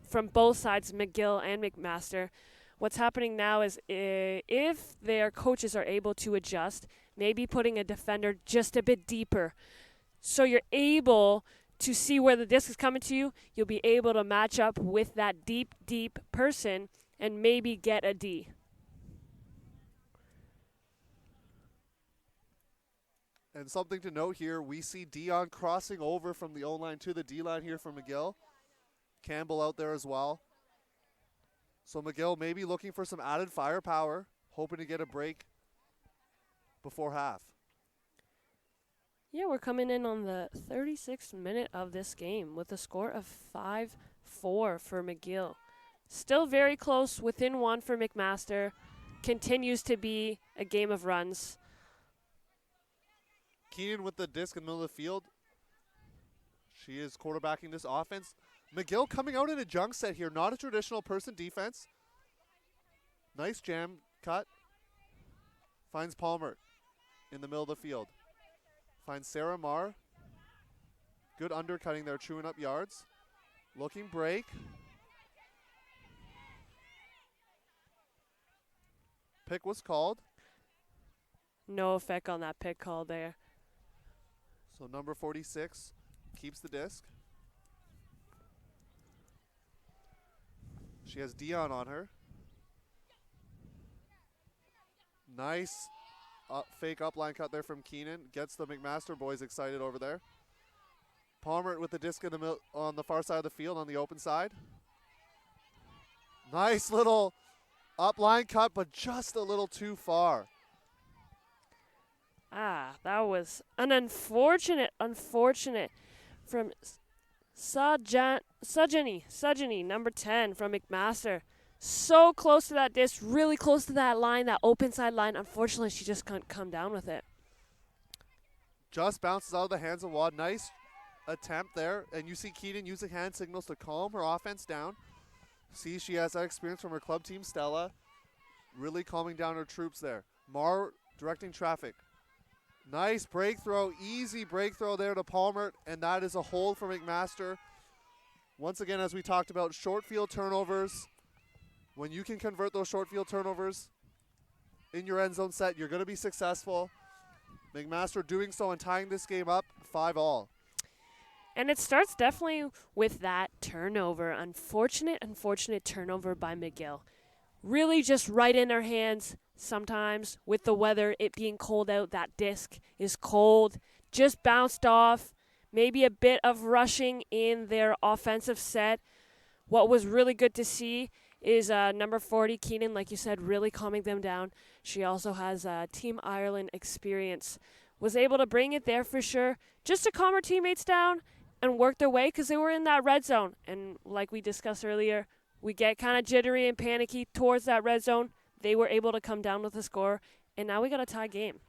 Speaker 1: from both sides, McGill and McMaster, what's happening now is if their coaches are able to adjust, maybe putting a defender just a bit deeper so you're able to see where the disc is coming to you, you'll be able to match up with that deep, deep person and maybe get a D.
Speaker 2: And something to note here, we see Dion crossing over from the O-line to the D-line here for McGill. Campbell out there as well. So McGill maybe looking for some added firepower, hoping to get a break before half.
Speaker 1: Yeah, we're coming in on the 36th minute of this game with a score of 5-4 for McGill. Still very close, within 1 for McMaster. Continues to be a game of runs.
Speaker 2: Keenan with the disc in the middle of the field. She is quarterbacking this offense. McGill coming out in a junk set here. Not a traditional person defense. Nice jam cut. Finds Palmer in the middle of the field. Finds Sarah Marr. Good undercutting there, chewing up yards. Looking break. Pick was called.
Speaker 1: No effect on that pick call there.
Speaker 2: So number 46 keeps the disc. She has Dion on her. Nice fake upline cut there from Keenan. Gets the McMaster boys excited over there. Palmer with the disc in the on the far side of the field on the open side. Nice little upline cut, but just a little too far.
Speaker 1: That was an unfortunate from Sajani, number 10 from McMaster. So close to that disc, really close to that line, that open side line. Unfortunately, she just couldn't come down with it.
Speaker 2: Just bounces out of the hands of Wad. Nice attempt there. And you see Keaton using hand signals to calm her offense down. See, she has that experience from her club team, Stella. Really calming down her troops there. Marr directing traffic. Nice break throw, easy break throw there to Palmer, and that is a hold for McMaster. Once again, as we talked about, short field turnovers When you can convert those short field turnovers in your end zone set, you're going to be successful. McMaster doing so and tying this game up 5-all.
Speaker 1: And it starts definitely with that turnover. Unfortunate turnover by McGill. Really just right in our hands sometimes with the weather, it being cold out. That disc is cold. Just bounced off. Maybe a bit of rushing in their offensive set. What was really good to see is number 40, Keenan, like you said, really calming them down. She also has Team Ireland experience. Was able to bring it there for sure, just to calm her teammates down and work their way because they were in that red zone. And like we discussed earlier, we get kind of jittery and panicky towards that red zone. They were able to come down with a score, and now we got a tie game.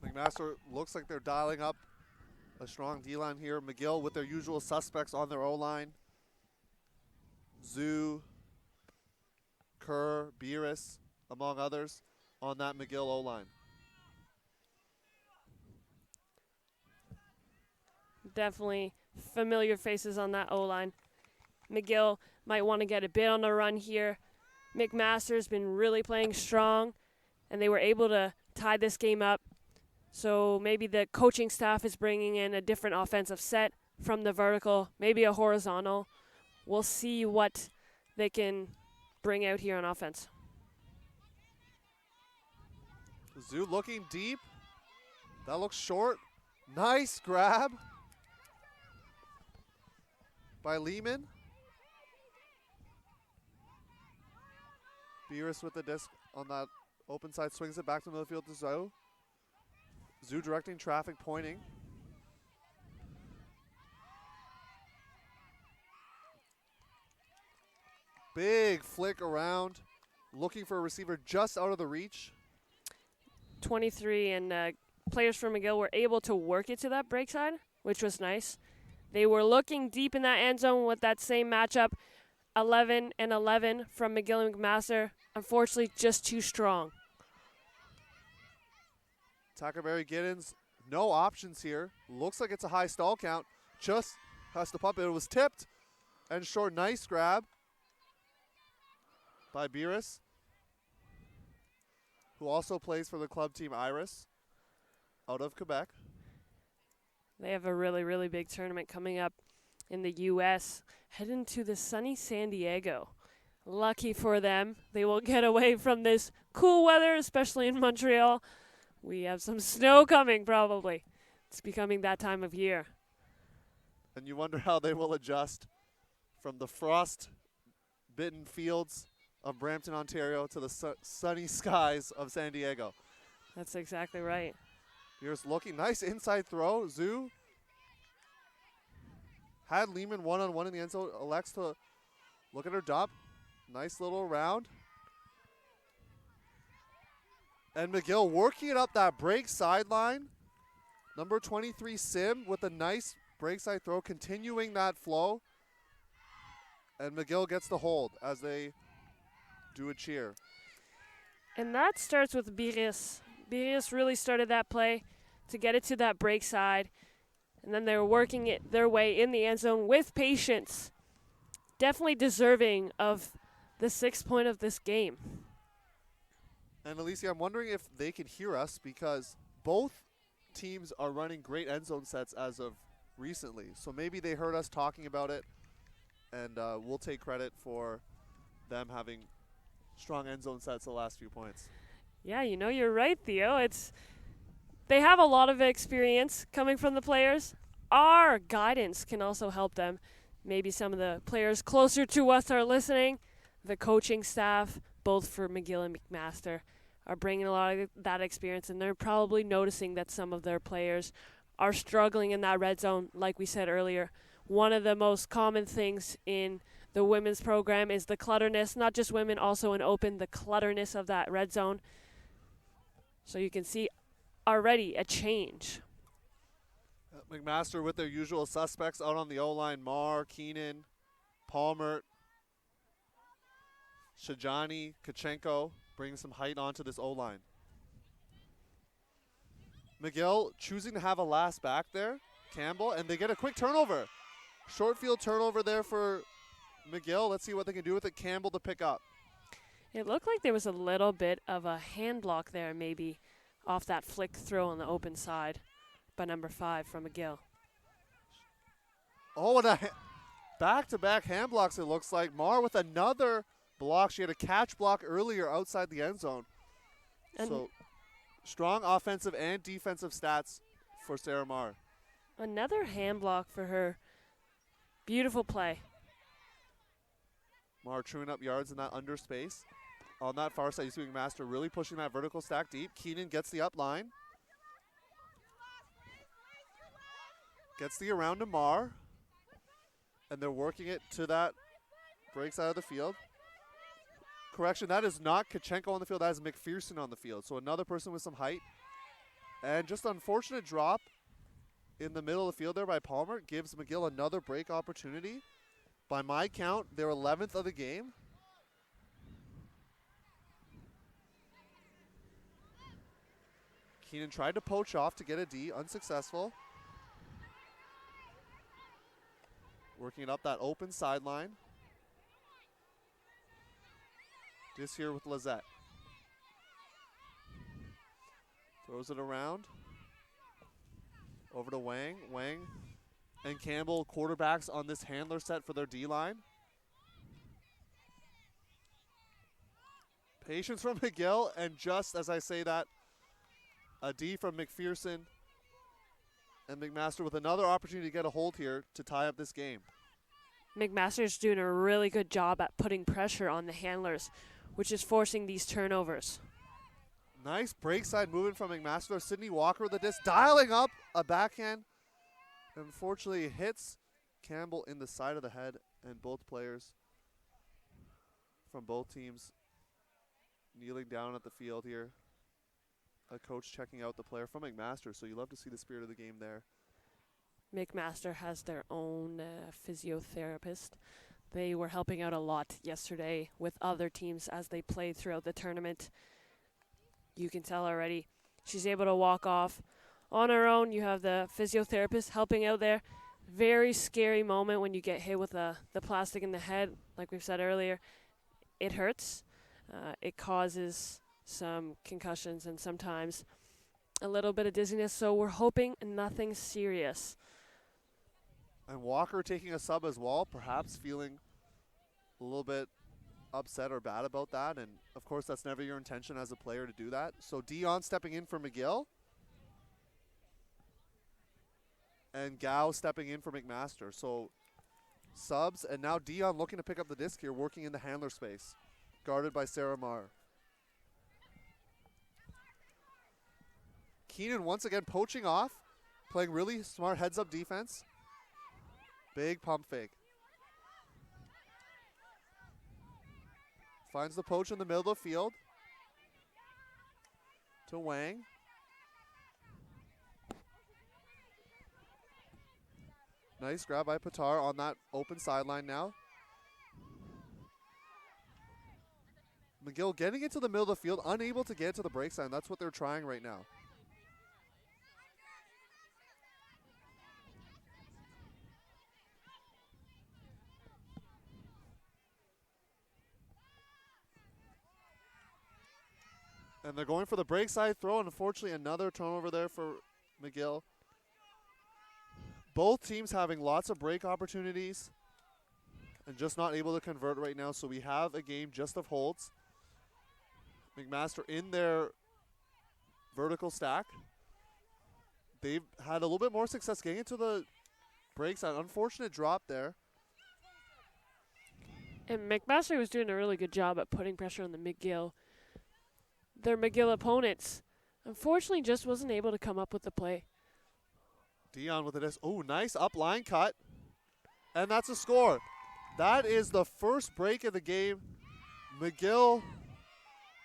Speaker 2: McMaster looks like they're dialing up a strong D-line here. McGill with their usual suspects on their O-line. Zoo, Kerr, Beerus, among others, on that McGill O-line.
Speaker 1: Definitely familiar faces on that O-line. McGill might want to get a bit on the run here. McMaster's been really playing strong, and they were able to tie this game up. So maybe the coaching staff is bringing in a different offensive set from the vertical, maybe a horizontal. We'll see what they can bring out here on offense.
Speaker 2: Zoo looking deep. That looks short. Nice grab by Lehman. Beerus with the disc on that open side, swings it back to the middle of the field to Zoo. Zoo directing traffic, pointing. Big flick around, looking for a receiver just out of the reach.
Speaker 1: 23 and players from McGill were able to work it to that break side, which was nice. They were looking deep in that end zone with that same matchup. 11 and 11 from McGill and McMaster. Unfortunately, just too strong.
Speaker 2: Tackerberry Giddens, no options here. Looks like it's a high stall count. Just has to pump it. It was tipped and short. Nice grab by Beerus, who also plays for the club team Iris out of Quebec.
Speaker 1: They have a really, really big tournament coming up in the U.S., heading to the sunny San Diego. Lucky for them, they will get away from this cool weather, especially in Montreal. We have some snow coming, probably. It's becoming that time of year.
Speaker 2: And you wonder how they will adjust from the frost-bitten fields of Brampton, Ontario, to the sunny skies of San Diego.
Speaker 1: That's exactly right.
Speaker 2: Here's looking, nice inside throw. Zoo had Lehman one-on-one in the end zone. Elects to look at her dump. Nice little round. And McGill working it up that break sideline. Number 23, Sim, with a nice break side throw, continuing that flow. And McGill gets the hold as they do a cheer.
Speaker 1: And that starts with Beerus. Beerus really started that play to get it to that break side. And then they were working it their way in the end zone with patience. Definitely deserving of the 6th point of this game.
Speaker 2: And Alicia, I'm wondering if they can hear us because both teams are running great end zone sets as of recently. So maybe they heard us talking about it, and we'll take credit for them having strong end zone sets the last few points.
Speaker 1: Yeah, you know, you're right, Theo. They have a lot of experience coming from the players. Our guidance can also help them. Maybe some of the players closer to us are listening. The coaching staff, both for McGill and McMaster, are bringing a lot of that experience, and they're probably noticing that some of their players are struggling in that red zone. Like we said earlier, one of the most common things in the women's program is the clutterness, not just women, also in open, the clutterness of that red zone. So you can see already a change.
Speaker 2: McMaster with their usual suspects out on the O-line. Marr, Keenan, Palmer, Shajani, Kachenko, bringing some height onto this O-line. McGill choosing to have a last back there, Campbell, and they get a quick turnover. Short field turnover there for McGill, let's see what they can do with it. Campbell to pick up.
Speaker 1: It looked like there was a little bit of a hand block there, maybe, off that flick throw on the open side by number 5 from McGill.
Speaker 2: Oh, and back-to-back hand blocks, it looks like. Mar with another block. She had a catch block earlier outside the end zone.
Speaker 1: And
Speaker 2: so strong offensive and defensive stats for Sarah Mar.
Speaker 1: another hand block for her. Beautiful play.
Speaker 2: Mar chewing up yards in that under space. On that far side, you see McMaster really pushing that vertical stack deep. Keenan gets the up line. Gets the around to Mar. And they're working it to that break side of the field. Correction, that is not Kachenko on the field. That is McPherson on the field. So another person with some height. And just unfortunate drop in the middle of the field there by Palmer gives McGill another break opportunity. By my count, they're 11th of the game. Keenan tried to poach off to get a D, unsuccessful. Working it up that open sideline. This here with Lizette. Throws it around. Over to Wang. Wang and Campbell, quarterbacks on this handler set for their D-line. Patience from McGill, and just as I say that, a D from McPherson. And McMaster with another opportunity to get a hold here to tie up this game.
Speaker 1: McMaster's doing a really good job at putting pressure on the handlers, which is forcing these turnovers.
Speaker 2: Nice break side movement from McMaster. Sydney Walker with the disc, dialing up a backhand. Unfortunately, hits Campbell in the side of the head, and both players from both teams kneeling down at the field here. A coach checking out the player from McMaster, so you love to see the spirit of the game there.
Speaker 1: McMaster has their own physiotherapist. They were helping out a lot yesterday with other teams as they played throughout the tournament. You can tell already she's able to walk off on her own. You have the physiotherapist helping out there. Very scary moment when you get hit with the plastic in the head. Like we've said earlier, it hurts. It causes some concussions and sometimes a little bit of dizziness. So we're hoping nothing serious.
Speaker 2: And Walker taking a sub as well, perhaps feeling a little bit upset or bad about that. And, of course, that's never your intention as a player to do that. So Dion stepping in for McGill. And Gao stepping in for McMaster. So subs, and now Dion looking to pick up the disc here, working in the handler space. Guarded by Sarah Marr. Keenan once again poaching off, playing really smart heads-up defense. Big pump fake. Finds the poach in the middle of the field. To Wang. Nice grab by Patar on that open sideline now. McGill getting into the middle of the field, unable to get to the break sign. That's what they're trying right now. And they're going for the break side throw, and unfortunately another turnover there for McGill. Both teams having lots of break opportunities and just not able to convert right now, so we have a game just of holds. McMaster in their vertical stack. They've had a little bit more success getting into the break side. Unfortunate drop there.
Speaker 1: And McMaster was doing a really good job at putting pressure on the McGill. Their McGill opponents, unfortunately, just wasn't able to come up with the play.
Speaker 2: Dion with it. Oh, nice up line cut. And that's a score. That is the first break of the game. McGill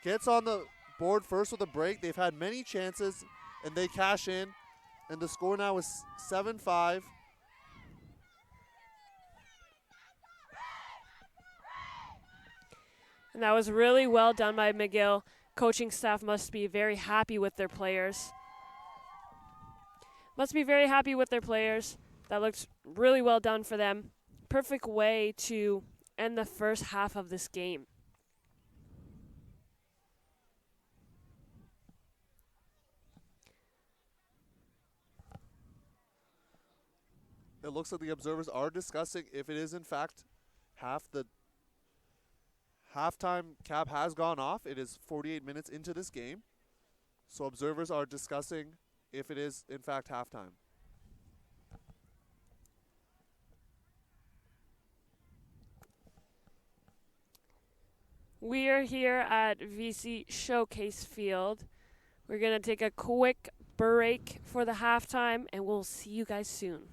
Speaker 2: gets on the board first with a break. They've had many chances, and they cash in. And the score now is 7-5.
Speaker 1: And that was really well done by McGill. Coaching staff must be very happy with their players. That looks really well done for them. Perfect way to end the first half of this game.
Speaker 2: It looks like the observers are discussing if it is in fact half. The halftime cap has gone off. It is 48 minutes into this game. So observers are discussing if it is in fact halftime.
Speaker 1: We are here at VC Showcase Field. We're going to take a quick break for the halftime, and we'll see you guys soon.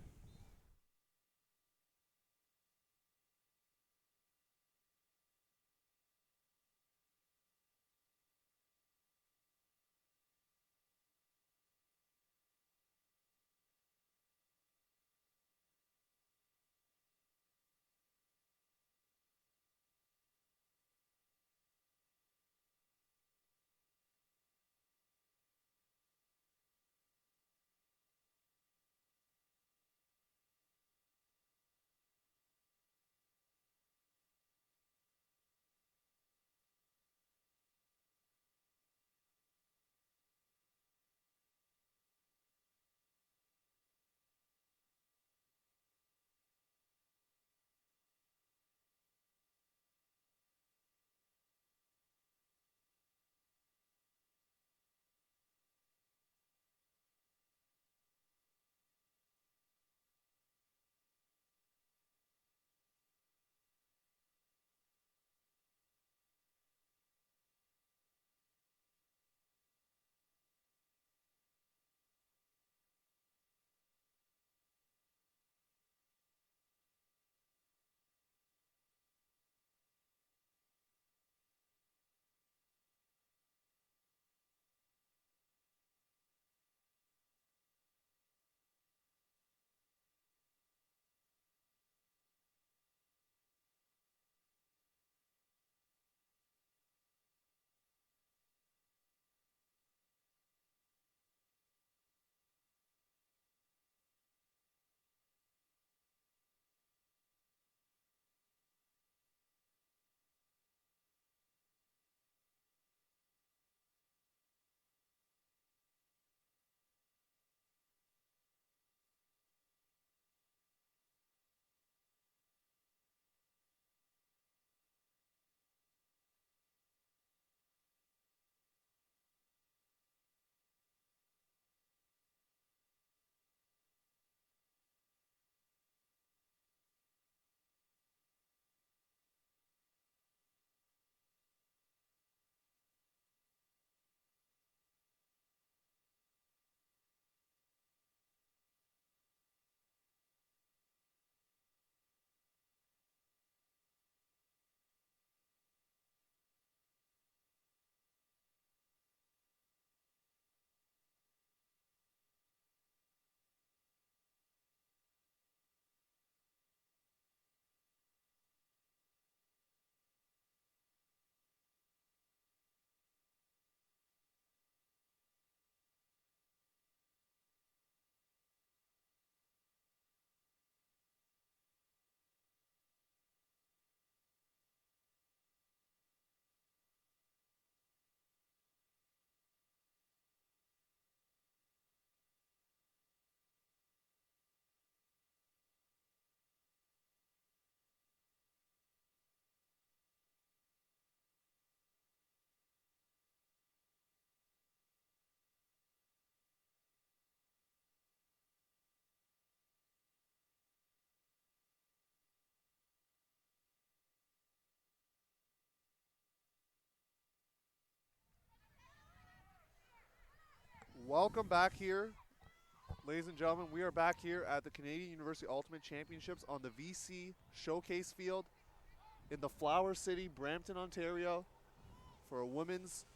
Speaker 2: Welcome back here, ladies and gentlemen. We are back here at the Canadian University Ultimate Championships on the VC Showcase Field in the Flower City, Brampton, Ontario, for a women's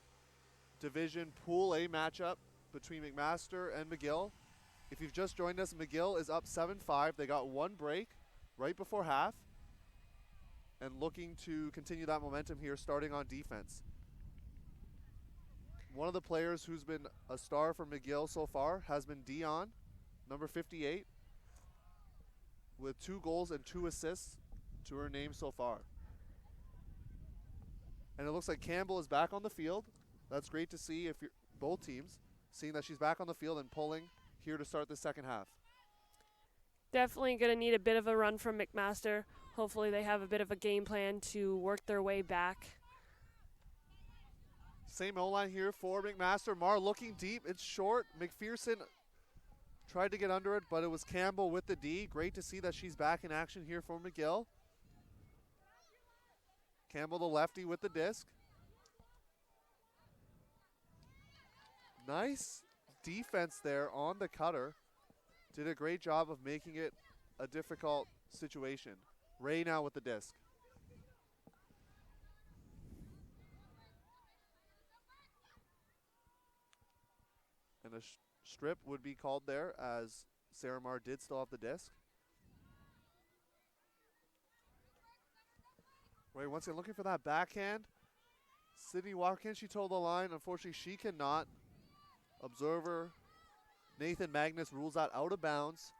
Speaker 2: division Pool A matchup between McMaster and McGill. If you've just joined us, McGill is up 7-5. They got one break right before half and looking to continue that momentum here, starting on defense. One of the players who's been a star for McGill so far has been Dion, number 58, with 2 goals and 2 assists to her name so far. And it looks like Campbell is back on the field. That's great to see if you're both teams, seeing that she's back on the field and pulling here to start the second half.
Speaker 1: Definitely going to need a bit of a run from McMaster. Hopefully they have a bit of a game plan to work their way back.
Speaker 2: Same O-line here for McMaster. Marr looking deep. It's short. McPherson tried to get under it, but it was Campbell with the D. Great to see that she's back in action here for McGill. Campbell, the lefty, with the disc. Nice defense there on the cutter. Did a great job of making it a difficult situation. Ray now with the disc. And a strip would be called there as Sarah Marr did still have the disc. Ray once again looking for that backhand. Sydney Walker, can she toe the line? Unfortunately, she cannot. Observer Nathan Magnus rules that out of bounds.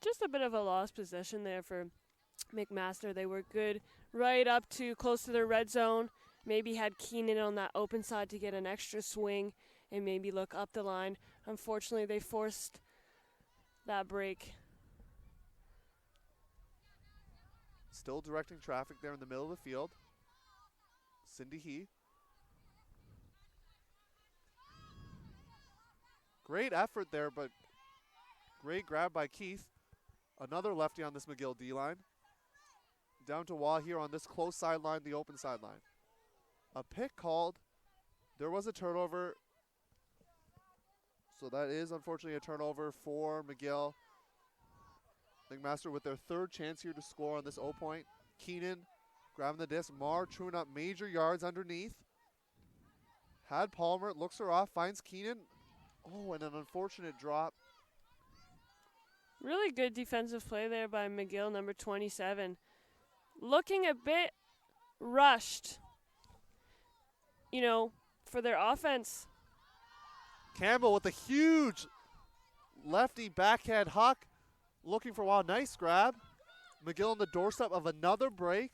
Speaker 1: Just a bit of a lost possession there for McMaster. They were good right up to close to their red zone. Maybe had Keenan on that open side to get an extra swing and maybe look up the line. Unfortunately, they forced that break.
Speaker 2: Still directing traffic there in the middle of the field. Cindy He. Great effort there, but great grab by Keith. Another lefty on this McGill D-line. Down to Waugh here on this close sideline, the open sideline. A pick called. There was a turnover. So that is unfortunately a turnover for McGill. McMaster with their third chance here to score on this O-point. Keenan grabbing the disc. Marr chewing up major yards underneath. Had Palmer, looks her off, finds Keenan. Oh, and an unfortunate drop.
Speaker 1: Really good defensive play there by McGill, number 27. Looking a bit rushed, you know, for their offense.
Speaker 2: Campbell with a huge lefty backhand huck. Looking for a while. Nice grab. McGill on the doorstep of another break.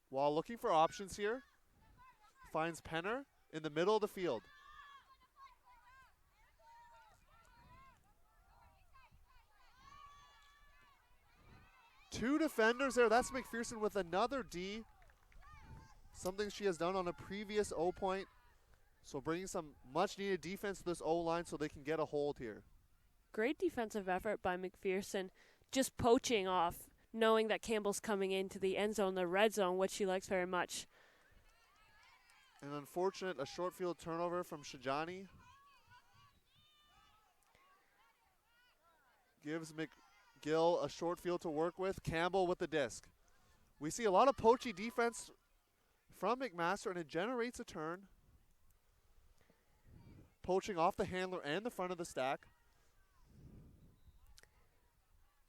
Speaker 2: While looking for options here. Finds Penner in the middle of the field. Two defenders there. That's McPherson with another D. Something she has done on a previous O-point. So bringing some much-needed defense to this O-line so they can get a hold here.
Speaker 1: Great defensive effort by McPherson. Just poaching off, knowing that Campbell's coming into the end zone, the red zone, which she likes very much.
Speaker 2: An unfortunate, a short field turnover from Shajani. Gives McGill a short field to work with. Campbell with the disc. We see a lot of poachy defense from McMaster, and it generates a turn. Poaching off the handler and the front of the stack.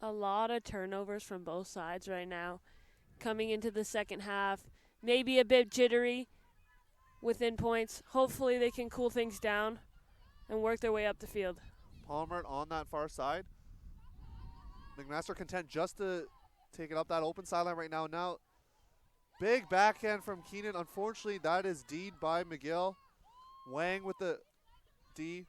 Speaker 1: A lot of turnovers from both sides right now. Coming into the second half, maybe a bit jittery within points. Hopefully they can cool things down and work their way up the field.
Speaker 2: Palmer on that far side. McMaster content just to take it up that open sideline right now. Now, big backhand from Keenan. Unfortunately, that is D'd by McGill. Wang with the D.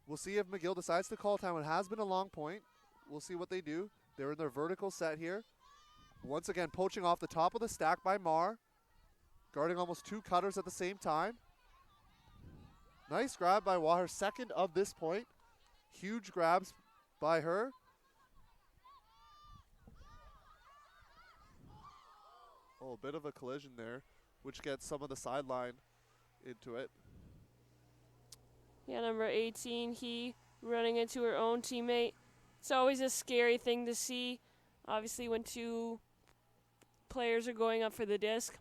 Speaker 2: We'll see if McGill decides to call time. It has been a long point. We'll see what they do. They're in their vertical set here. Once again, poaching off the top of the stack by Marr. Guarding almost two cutters at the same time. Nice grab by Waugh, her second of this point. Huge grabs by her. Oh, a bit of a collision there, which gets some of the sideline into it.
Speaker 1: Yeah, number 18, he running into her own teammate. It's always a scary thing to see, obviously, when two players are going up for the disc.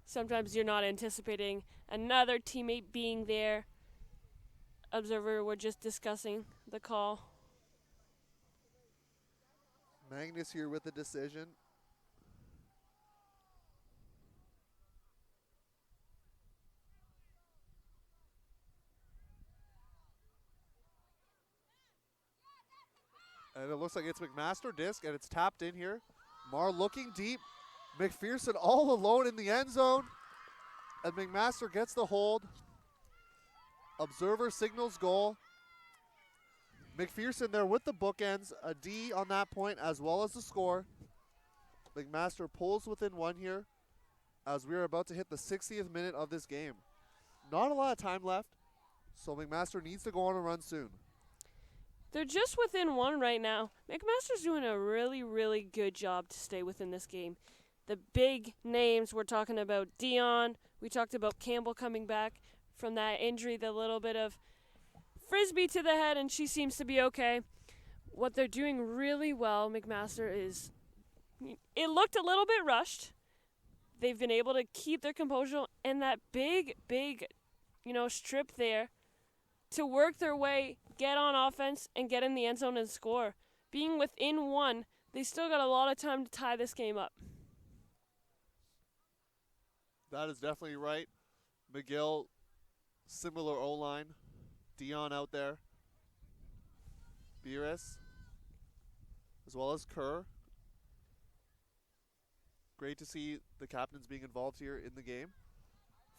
Speaker 1: Sometimes you're not anticipating another teammate being there. Observer, we're just discussing the call.
Speaker 2: Magnus here with the decision. And it looks like it's McMaster disc, and it's tapped in here. Marr looking deep. McPherson all alone in the end zone. And McMaster gets the hold. Observer signals goal. McPherson there with the bookends. A D on that point as well as the score. McMaster pulls within one here as we are about to hit the 60th minute of this game. Not a lot of time left, so McMaster needs to go on a run soon.
Speaker 1: They're just within one right now. McMaster's doing a really, really good job to stay within this game. The big names, we're talking about Dion. We talked about Campbell coming back from that injury, the little bit of frisbee to the head, and she seems to be okay. What they're doing really well, McMaster, is it looked a little bit rushed. They've been able to keep their composure and that big, strip there to work their way, get on offense, and get in the end zone and score. Being within one, they still got a lot of time to tie this game up.
Speaker 2: That is definitely right. McGill, similar O-line. Dion out there. Beerus, as well as Kerr. Great to see the captains being involved here in the game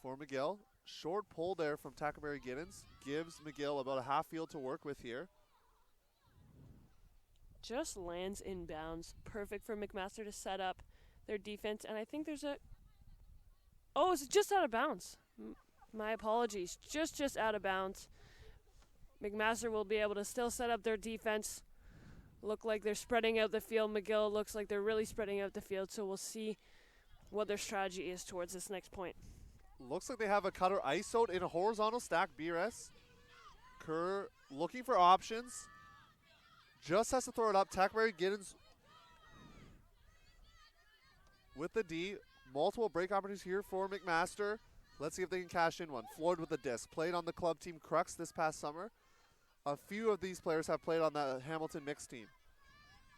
Speaker 2: for McGill. Short pull there from Tackleberry Giddens gives McGill about a half field to work with here.
Speaker 1: Just lands in bounds. Perfect for McMaster to set up their defense. And I think there's a... Oh, it's just out of bounds. My apologies. Just out of bounds. McMaster will be able to still set up their defense. Look like they're spreading out the field. McGill looks like they're really spreading out the field. So we'll see what their strategy is towards this next point.
Speaker 2: Looks like they have a cutter ISO'd in a horizontal stack. BRS. Kerr looking for options. Just has to throw it up. Tackleberry Giddens with the D. Multiple break opportunities here for McMaster. Let's see if they can cash in one. Floyd with the disc. Played on the club team Crux this past summer. A few of these players have played on the Hamilton mixed team.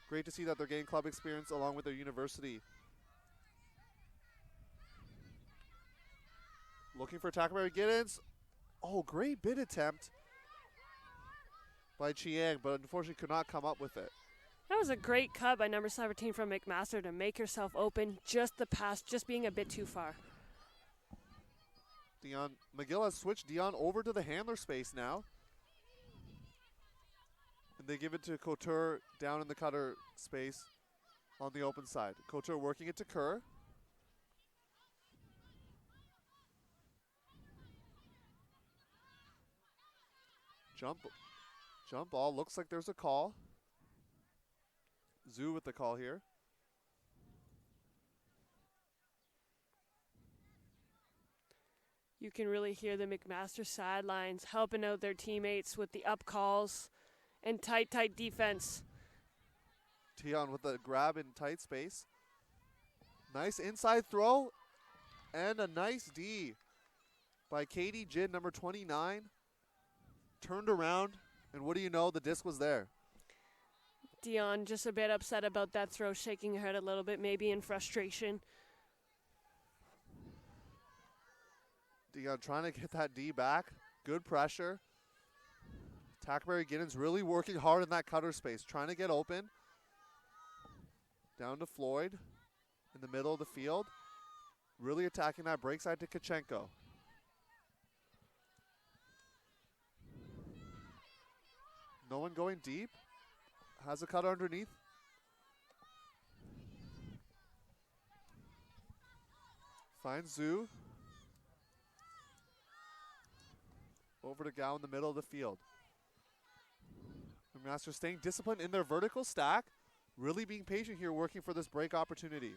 Speaker 2: Great to see that they're getting club experience along with their university. Looking for Tackleberry Giddens. Oh, great bid attempt by Chiang, but unfortunately could not come up with it.
Speaker 1: That was a great cut by number 17 from McMaster to make herself open. Just the pass, just being a bit too far.
Speaker 2: McGill has switched Dion over to the handler space now. And they give it to Couture down in the cutter space on the open side. Couture working it to Kerr. Jump ball. Looks like there's a call. Zoo with the call here.
Speaker 1: You can really hear the McMaster sidelines helping out their teammates with the up calls and tight defense.
Speaker 2: Dion with the grab in tight space. Nice inside throw. And a nice D by Katie Jid, number 29. Turned around, and what do you know? The disc was there.
Speaker 1: Dion just a bit upset about that throw, shaking her head a little bit, maybe in frustration.
Speaker 2: Dion trying to get that D back. Good pressure. Tackleberry Giddens really working hard in that cutter space, trying to get open. Down to Floyd in the middle of the field. Really attacking that break side to Kachenko. No one going deep. Has a cutter underneath. Finds Zoo. Over to Gow in the middle of the field. McMaster staying disciplined in their vertical stack. Really being patient here, working for this break opportunity.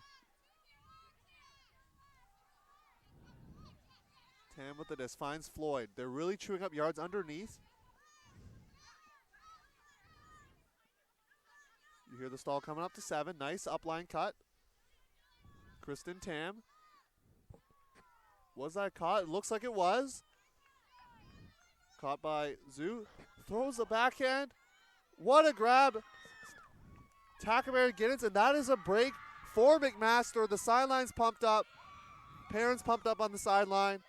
Speaker 2: Tam with the disc, finds Floyd. They're really chewing up yards underneath. You hear the stall coming up to 7. Nice upline cut. Kristen Tam. Was that caught? It looks like it was. Caught by Zoo. Throws the backhand. What a grab. Tackleberry Giddens, and that is a break for McMaster. The sideline's pumped up. Parents pumped up on the sideline.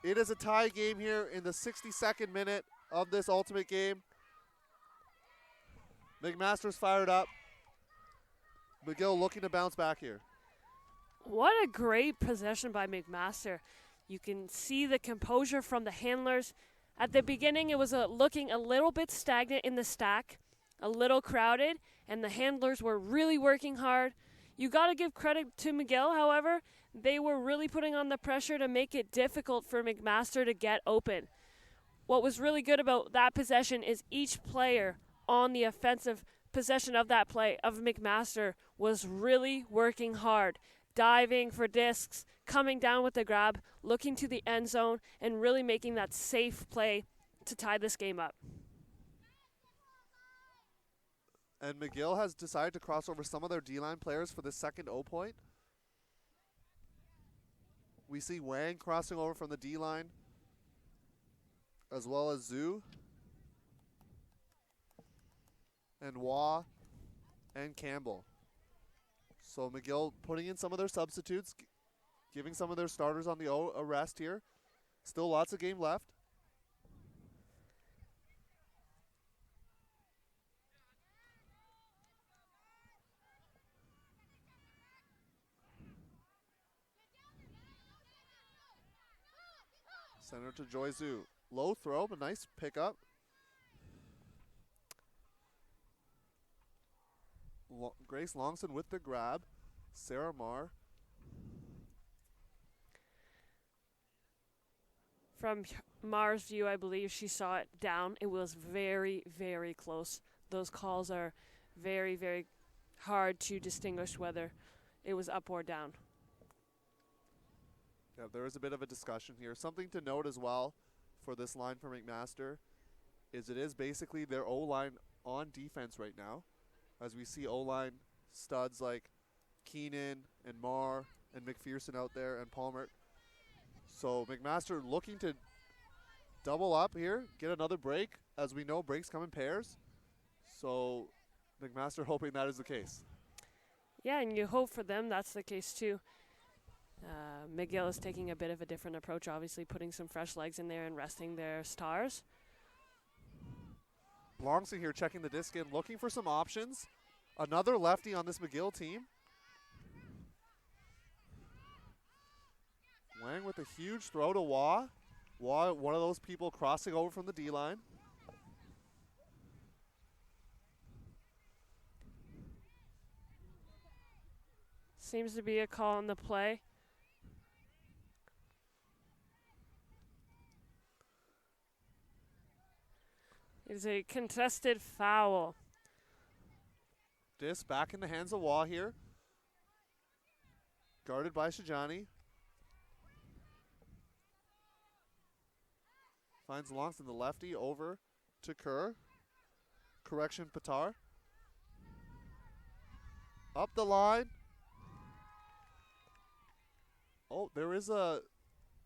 Speaker 2: It is a tie game here in the 62nd minute of this ultimate game. McMaster's fired up. McGill looking to bounce back here.
Speaker 1: What a great possession by McMaster. You can see the composure from the handlers. At the beginning, it was looking a little bit stagnant in the stack, a little crowded, and the handlers were really working hard. You got to give credit to McGill, however. They were really putting on the pressure to make it difficult for McMaster to get open. What was really good about that possession is each player on the offensive possession of that play of McMaster was really working hard, diving for discs, coming down with the grab, looking to the end zone, and really making that safe play to tie this game up.
Speaker 2: And McGill has decided to cross over some of their D-line players for the second O point. We see Wang crossing over from the D-line, as well as Zhu, and Wah, and Campbell. So McGill putting in some of their substitutes, giving some of their starters on the O a rest here. Still lots of game left. Center to Joy Zhu. Low throw, but nice pickup. Grace Longson with the grab. Sarah Marr.
Speaker 1: From Mar's view, I believe she saw it down. It was very, very close. Those calls are very, very hard to distinguish whether it was up or down.
Speaker 2: Yeah, there is a bit of a discussion here. Something to note as well for this line for McMaster is it is basically their O-line on defense right now, as we see O-line studs like Keenan and Marr and McPherson out there and Palmer. So McMaster looking to double up here, get another break. As we know, breaks come in pairs. So McMaster hoping that is the case.
Speaker 1: Yeah, and you hope for them that's the case too. McGill is taking a bit of a different approach, obviously putting some fresh legs in there and resting their stars.
Speaker 2: Longson here checking the disc in, looking for some options. Another lefty on this McGill team. Wang with a huge throw to Wah. Wah, one of those people crossing over from the D-line.
Speaker 1: Seems to be a call on the play. It is a contested foul.
Speaker 2: Disc back in the hands of Wah here. Guarded by Shajani. Finds Longson, the lefty, over to Kerr. Correction, Patar. Up the line. Oh, there is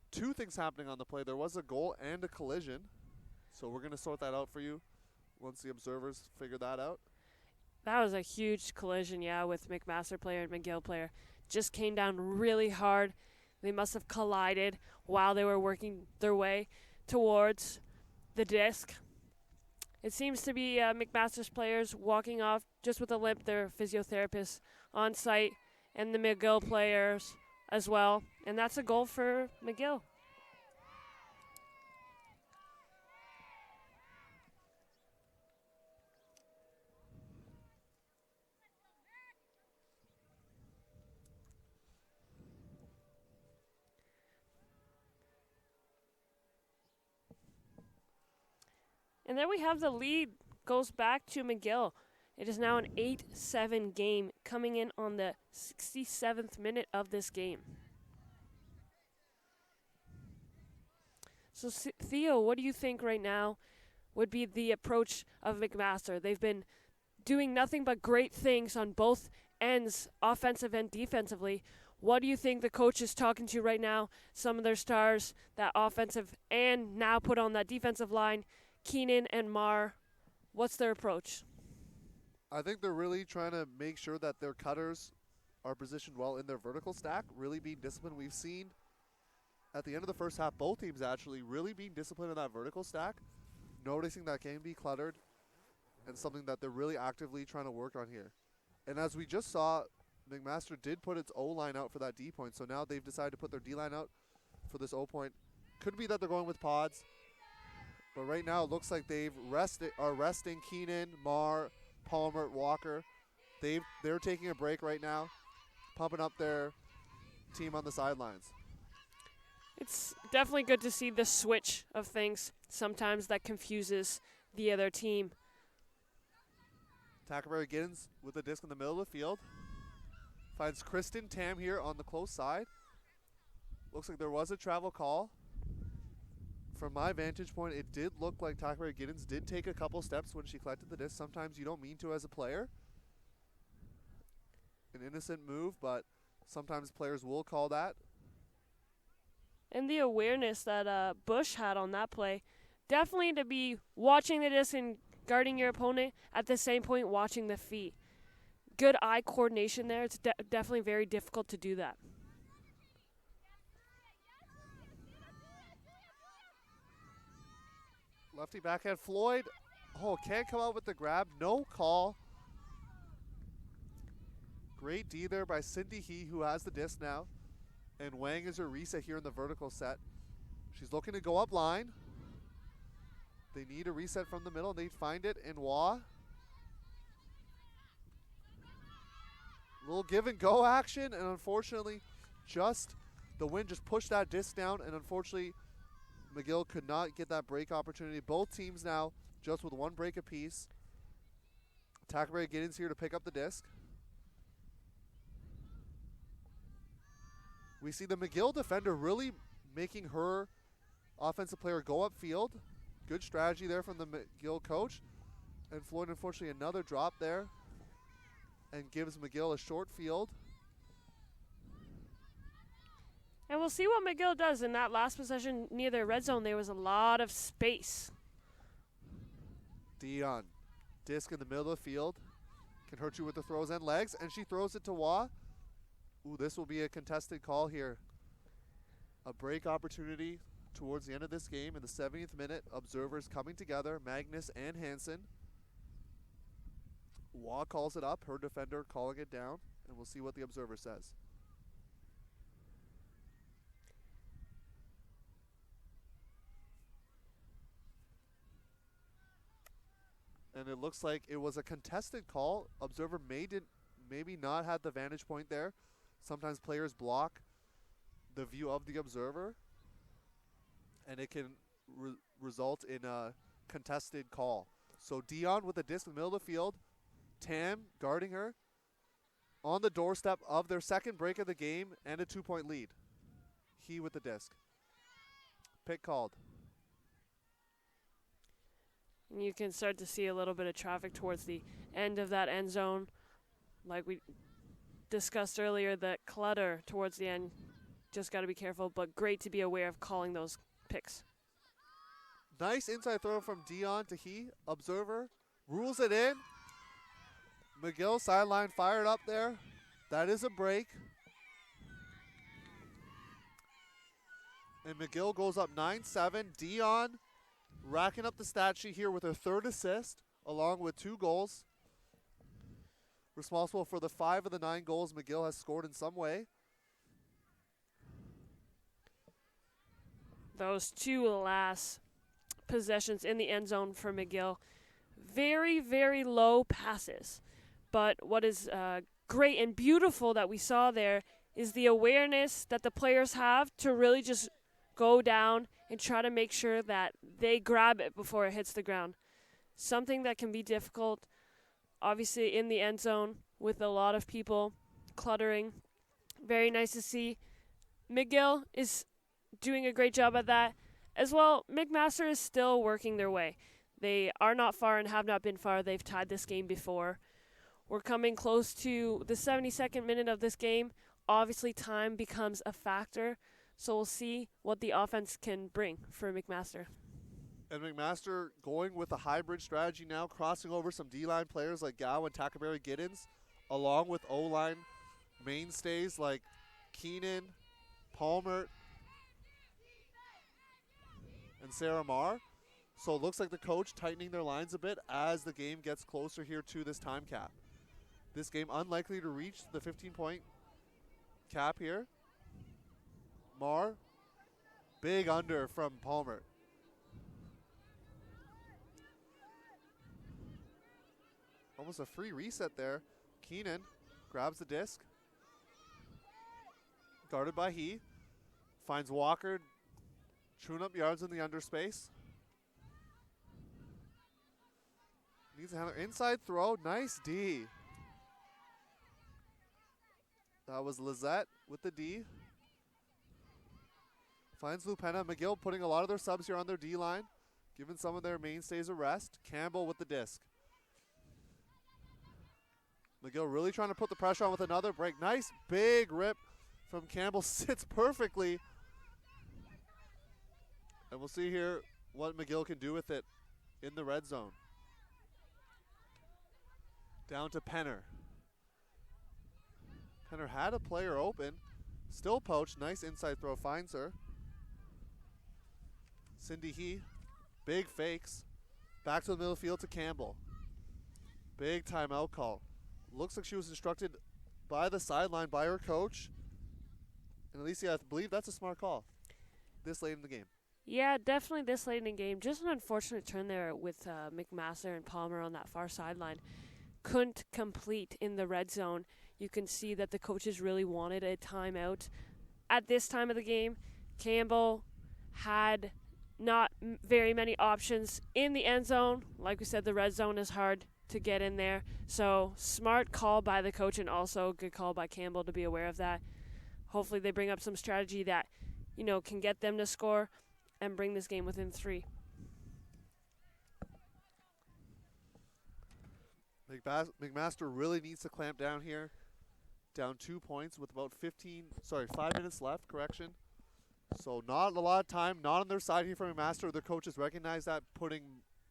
Speaker 2: two things happening on the play. There was a goal and a collision. So we're going to sort that out for you once the observers figure that out.
Speaker 1: That was a huge collision, yeah, with McMaster player and McGill player. Just came down really hard. They must have collided while they were working their way towards the disc. It seems to be McMaster's players walking off just with a limp, their physiotherapist on site, and the McGill players as well. And that's a goal for McGill. And then we have the lead goes back to McGill. It is now an 8-7 game coming in on the 67th minute of this game. So Theo, what do you think right now would be the approach of McMaster? They've been doing nothing but great things on both ends, offensive and defensively. What do you think the coach is talking to right now? Some of their stars, that offensive and now put on that defensive line, Keenan and Marr. What's their approach?
Speaker 2: I think they're really trying to make sure that their cutters are positioned well in their vertical stack, really being disciplined. We've seen at the end of the first half, both teams actually really being disciplined in that vertical stack, noticing that can be cluttered. and something that they're really actively trying to work on here. And as we just saw, McMaster did put its O-line out for that D point, so now they've decided to put their D-line out for this O point. Could be that they're going with pods, but right now it looks like they've are resting Keenan, Marr, Palmer, Walker. They're taking a break right now, pumping up their team on the sidelines.
Speaker 1: It's definitely good to see the switch of things. Sometimes that confuses the other team.
Speaker 2: Tackleberry Giddens with the disc in the middle of the field. Finds Kristen Tam here on the close side. Looks like there was a travel call. From my vantage point, it did look like Tackleberry Giddens did take a couple steps when she collected the disc. Sometimes you don't mean to as a player. An innocent move, but sometimes players will call that.
Speaker 1: And the awareness that Bush had on that play, definitely to be watching the disc and guarding your opponent at the same point watching the feet. Good eye coordination there. It's definitely very difficult to do that.
Speaker 2: Lefty backhand Floyd. Oh, can't come out with the grab. No call. Great D there by Cindy He, who has the disc now. And Wang is her reset here in the vertical set. She's looking to go up line. They need a reset from the middle. They find it in Wah. Little give and go action, and unfortunately, the wind just pushed that disc down, and unfortunately, McGill could not get that break opportunity. Both teams now just with one break apiece. Tackleberry Giddens here to pick up the disc. We see the McGill defender really making her offensive player go upfield. Good strategy there from the McGill coach. And Floyd, unfortunately, another drop there and gives McGill a short field.
Speaker 1: And we'll see what McGill does in that last possession near their red zone. There was a lot of space.
Speaker 2: Dion, disc in the middle of the field. Can hurt you with the throws and legs, and she throws it to Wah. Ooh, this will be a contested call here. A break opportunity towards the end of this game in the 70th minute. Observers coming together, Magnus and Hansen. Wah calls it up, her defender calling it down, and we'll see what the observer says. And it looks like it was a contested call. Observer maybe not had the vantage point there. Sometimes players block the view of the observer, and it can result in a contested call. So Dion with the disc in the middle of the field. Tam guarding her on the doorstep of their second break of the game and a 2-point lead. He with the disc. Pick called.
Speaker 1: And you can start to see a little bit of traffic towards the end of that end zone. Like we discussed earlier, the clutter towards the end. Just got to be careful, but great to be aware of calling those picks.
Speaker 2: Nice inside throw from Dion to He. Observer rules it in. McGill sideline fired up there. That is a break. And McGill goes up 9-7. Dion racking up the stat sheet here with her third assist, along with 2 goals. Responsible for the 5 of the 9 goals McGill has scored in some way.
Speaker 1: Those 2 last possessions in the end zone for McGill. Very, very low passes. But what is great and beautiful that we saw there is the awareness that the players have to really just go down and try to make sure that they grab it before it hits the ground. Something that can be difficult, obviously, in the end zone with a lot of people cluttering. Very nice to see. McGill is doing a great job at that. As well, McMaster is still working their way. They are not far and have not been far. They've tied this game before. We're coming close to the 72nd minute of this game. Obviously, time becomes a factor. So we'll see what the offense can bring for McMaster.
Speaker 2: And McMaster going with a hybrid strategy now, crossing over some D-line players like Gow and Tackleberry Giddens, along with O-line mainstays like Keenan, Palmer, and Sarah Marr. So it looks like the coach tightening their lines a bit as the game gets closer here to this time cap. This game unlikely to reach the 15-point cap here. Marr, big under from Palmer. Almost a free reset there. Keenan grabs the disc. Guarded by he. Finds Walker. Chewing up yards in the underspace. Needs a handler. Inside throw. Nice D. That was Lizette with the D. Finds Lupena. McGill putting a lot of their subs here on their D line. Giving some of their mainstays a rest. Campbell with the disc. McGill really trying to put the pressure on with another break. Nice big rip from Campbell. Sits perfectly. And we'll see here what McGill can do with it in the red zone. Down to Penner. Penner had a player open. Still poached. Nice inside throw. Finds her. Cindy He. Big fakes. Back to the middle field to Campbell. Big timeout call. Looks like she was instructed by the sideline by her coach. And Alicia, I believe that's a smart call this late in the game.
Speaker 1: Yeah, definitely this late in the game. Just an unfortunate turn there with McMaster and Palmer on that far sideline. Couldn't complete in the red zone. You can see that the coaches really wanted a timeout. At this time of the game, Campbell had not very many options in the end zone. Like we said, the red zone is hard to get in there. So smart call by the coach and also good call by Campbell to be aware of that. Hopefully they bring up some strategy that, can get them to score and bring this game within 3.
Speaker 2: McMaster really needs to clamp down here. Down 2 points with about 5 minutes left, correction. So not a lot of time, not on their side here from McMaster. Their coaches recognize that, putting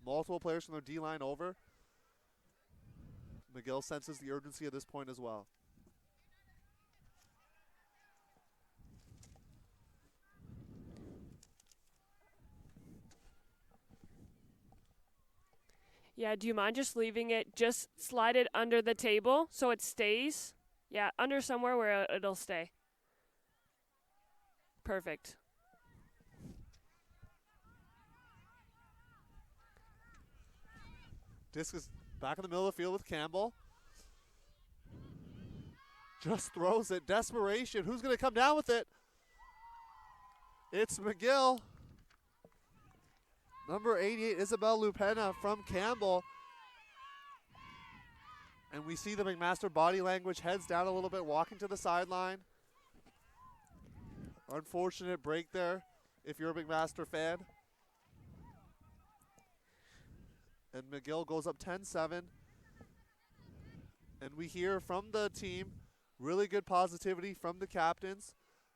Speaker 2: multiple players from their D-line over. McGill senses the urgency at this point as well.
Speaker 1: Yeah, do you mind just leaving it, just slide it under the table so it stays? Yeah, under somewhere where it'll stay. Perfect.
Speaker 2: Disc is back in the middle of the field with Campbell. Just throws it. Desperation. Who's going to come down with it? It's McGill. Number 88, Isabel Lupena from Campbell. And we see the McMaster body language, heads down a little bit, walking to the sideline. Unfortunate break there if you're a McMaster fan. And McGill goes up 10-7. And we hear from the team, really good positivity from the captains,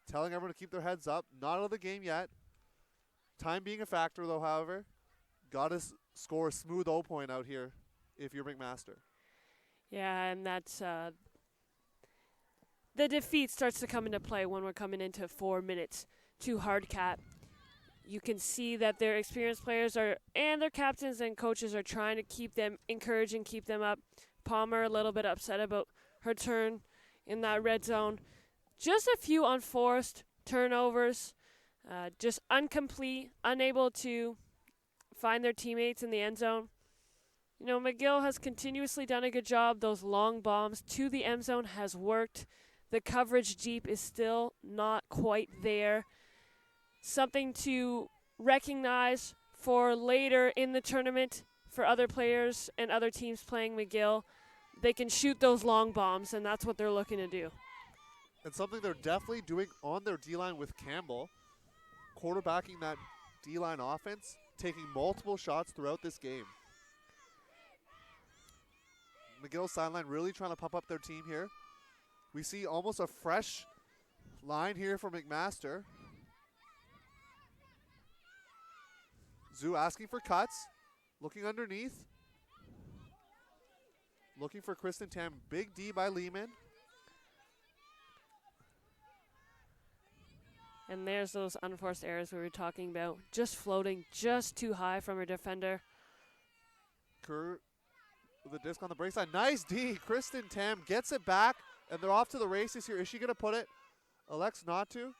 Speaker 2: telling everyone to keep their heads up. Not out of the game yet. Time being a factor, though, however. Got to score a smooth O-point out here if you're McMaster.
Speaker 1: Yeah, and that's the defeat starts to come into play when we're coming into 4 minutes to hard cap. You can see that their experienced players and their captains and coaches are trying to keep them encouraged and keep them up. Palmer a little bit upset about her turn in that red zone. Just a few unforced turnovers. Just incomplete, unable to find their teammates in the end zone. McGill has continuously done a good job. Those long bombs to the end zone has worked. The coverage deep is still not quite there. Something to recognize for later in the tournament for other players and other teams playing McGill. They can shoot those long bombs, and that's what they're looking to do.
Speaker 2: And something they're definitely doing on their D-line with Campbell, quarterbacking that D-line offense, taking multiple shots throughout this game. McGill sideline really trying to pump up their team here. We see almost a fresh line here for McMaster. Zoo asking for cuts, looking underneath. Looking for Kristen Tam. Big D by Lehman.
Speaker 1: And there's those unforced errors we were talking about. Just floating just too high from her defender.
Speaker 2: Kerr with the disc on the break side. Nice D. Kristen Tam gets it back, and they're off to the races here. Is she going to put it? Elects not to.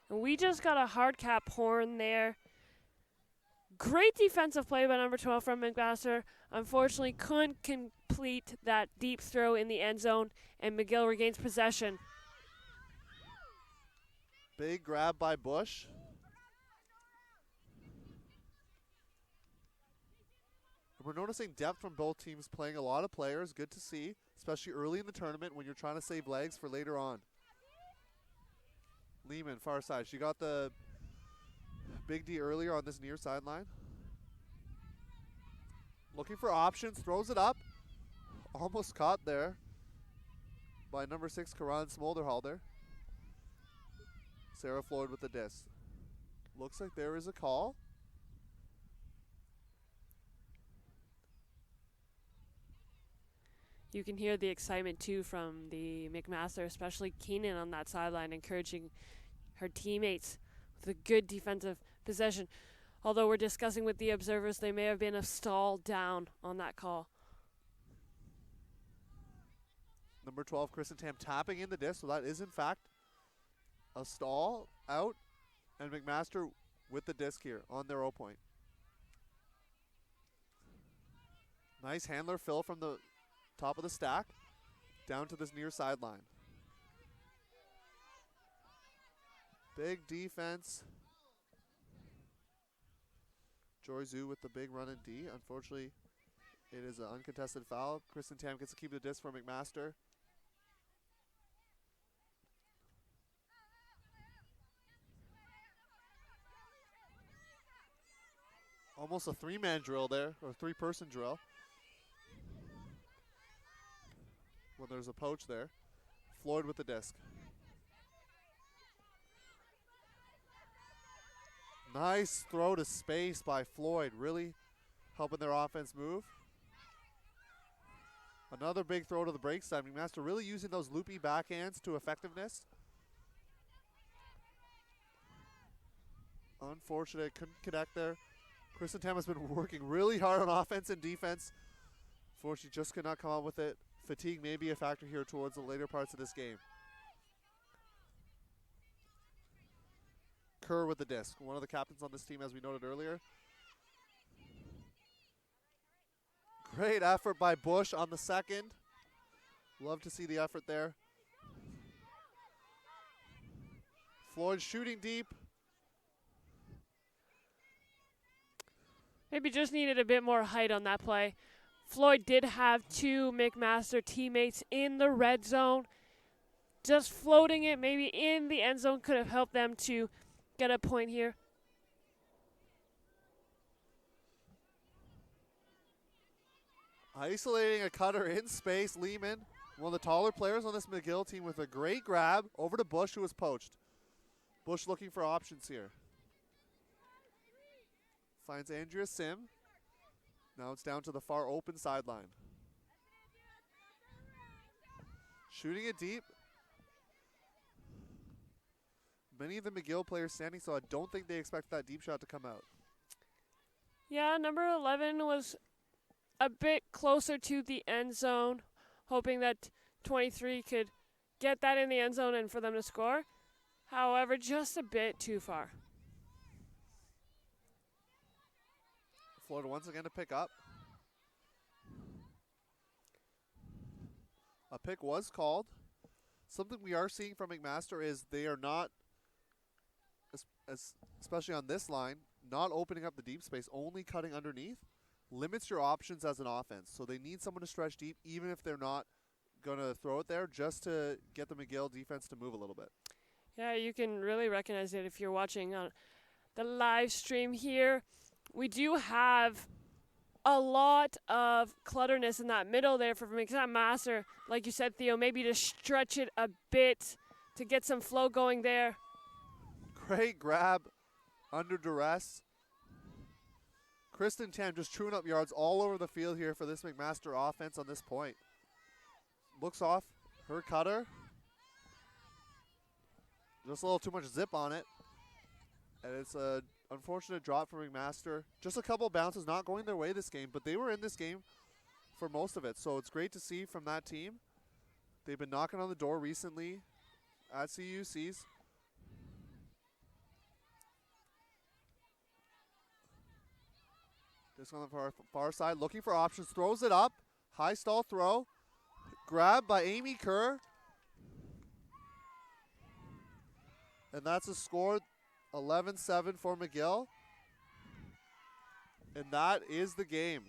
Speaker 1: And we just got a hard cap horn there. Great defensive play by number 12 from McMaster. Unfortunately, couldn't complete that deep throw in the end zone, and McGill regains possession.
Speaker 2: Big grab by Bush. We're noticing depth from both teams playing a lot of players. Good to see, especially early in the tournament when you're trying to save legs for later on. Lehman, far side. She got the big D earlier on this near sideline. Looking for options, throws it up. Almost caught there by number 6, Karan Smolderhalder. Sarah Floyd with the disc. Looks like there is a call.
Speaker 1: You can hear the excitement, too, from the McMaster, especially Keenan on that sideline, encouraging her teammates with a good defensive possession. Although we're discussing with the observers, they may have been a stall down on that call.
Speaker 2: Number 12, Kristen Tam tapping in the disc, so that is, in fact, a stall out, and McMaster with the disc here on their O point. Nice handler fill from the top of the stack down to this near sideline. Big defense. Joy Zhu with the big run in D. Unfortunately, it is an uncontested foul. Kristen Tam gets to keep the disc for McMaster. Almost a three-man drill there, or three-person drill. When there's a poach there. Floyd with the disc. Nice throw to space by Floyd, really helping their offense move. Another big throw to the break side. McMaster really using those loopy backhands to effectiveness. Unfortunate, couldn't connect there. Kristen Tam has been working really hard on offense and defense. Unfortunately, just could not come up with it. Fatigue may be a factor here towards the later parts of this game. Kerr with the disc, one of the captains on this team, as we noted earlier. Great effort by Bush on the second. Love to see the effort there. Floyd shooting deep.
Speaker 1: Maybe just needed a bit more height on that play. Floyd did have two McMaster teammates in the red zone. Just floating it maybe in the end zone could have helped them to get a point here.
Speaker 2: Isolating a cutter in space, Lehman, one of the taller players on this McGill team, with a great grab over to Bush, who was poached. Bush looking for options here. Finds Andrea Sim. Now it's down to the far open sideline. Shooting it deep. Many of the McGill players standing, so I don't think they expect that deep shot to come out.
Speaker 1: Yeah, number 11 was a bit closer to the end zone, hoping that 23 could get that in the end zone and for them to score. However, just a bit too far.
Speaker 2: Florida once again to pick up. A pick was called. Something we are seeing from McMaster is they are not, especially on this line, not opening up the deep space, only cutting underneath. Limits your options as an offense. So they need someone to stretch deep, even if they're not going to throw it there, just to get the McGill defense to move a little bit.
Speaker 1: Yeah, you can really recognize it if you're watching on the live stream here. We do have a lot of clutterness in that middle there for McMaster. Like you said, Theo, maybe to stretch it a bit to get some flow going there.
Speaker 2: Great grab under duress. Kristen Tam just chewing up yards all over the field here for this McMaster offense on this point. Looks off Her cutter. Just a little too much zip on it. And it's a unfortunate drop for McMaster. Just a couple bounces not going their way this game, but they were in this game for most of it. So it's great to see from that team. They've been knocking on the door recently at CUUCs. Just on the far side, looking for options, throws it up. High stall throw. Grab by Amy Kerr. And that's a score, 11-7 for McGill. And that is the game.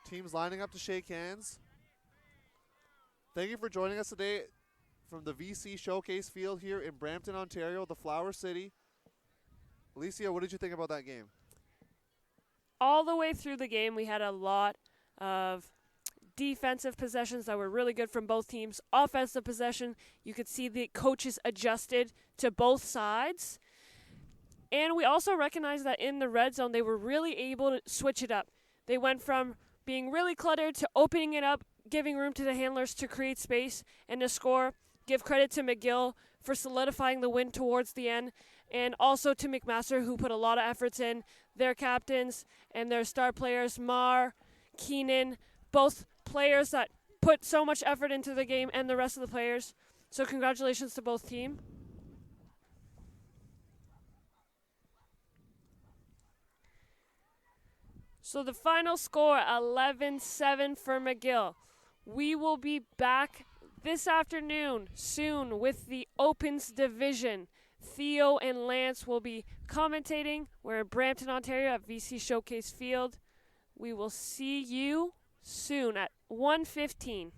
Speaker 2: Teams lining up to shake hands. Thank you for joining us today from the VC Showcase Field here in Brampton, Ontario, the Flower City. Alicia, what did you think about that game?
Speaker 1: All the way through the game, we had a lot of defensive possessions that were really good from both teams. Offensive possession, you could see the coaches adjusted to both sides. And we also recognized that in the red zone, they were really able to switch it up. They went from being really cluttered to opening it up, giving room to the handlers to create space and to score. Give credit to McGill for solidifying the win towards the end, and also to McMaster, who put a lot of efforts in. Their captains and their star players, Mar, Keenan, both players that put so much effort into the game, and the rest of the players. So congratulations to both teams. So the final score, 11-7 for McGill. We will be back this afternoon soon with the Opens Division. Theo and Lance will be commentating. We're in Brampton, Ontario at VC Showcase Field. We will see you soon at 1:15.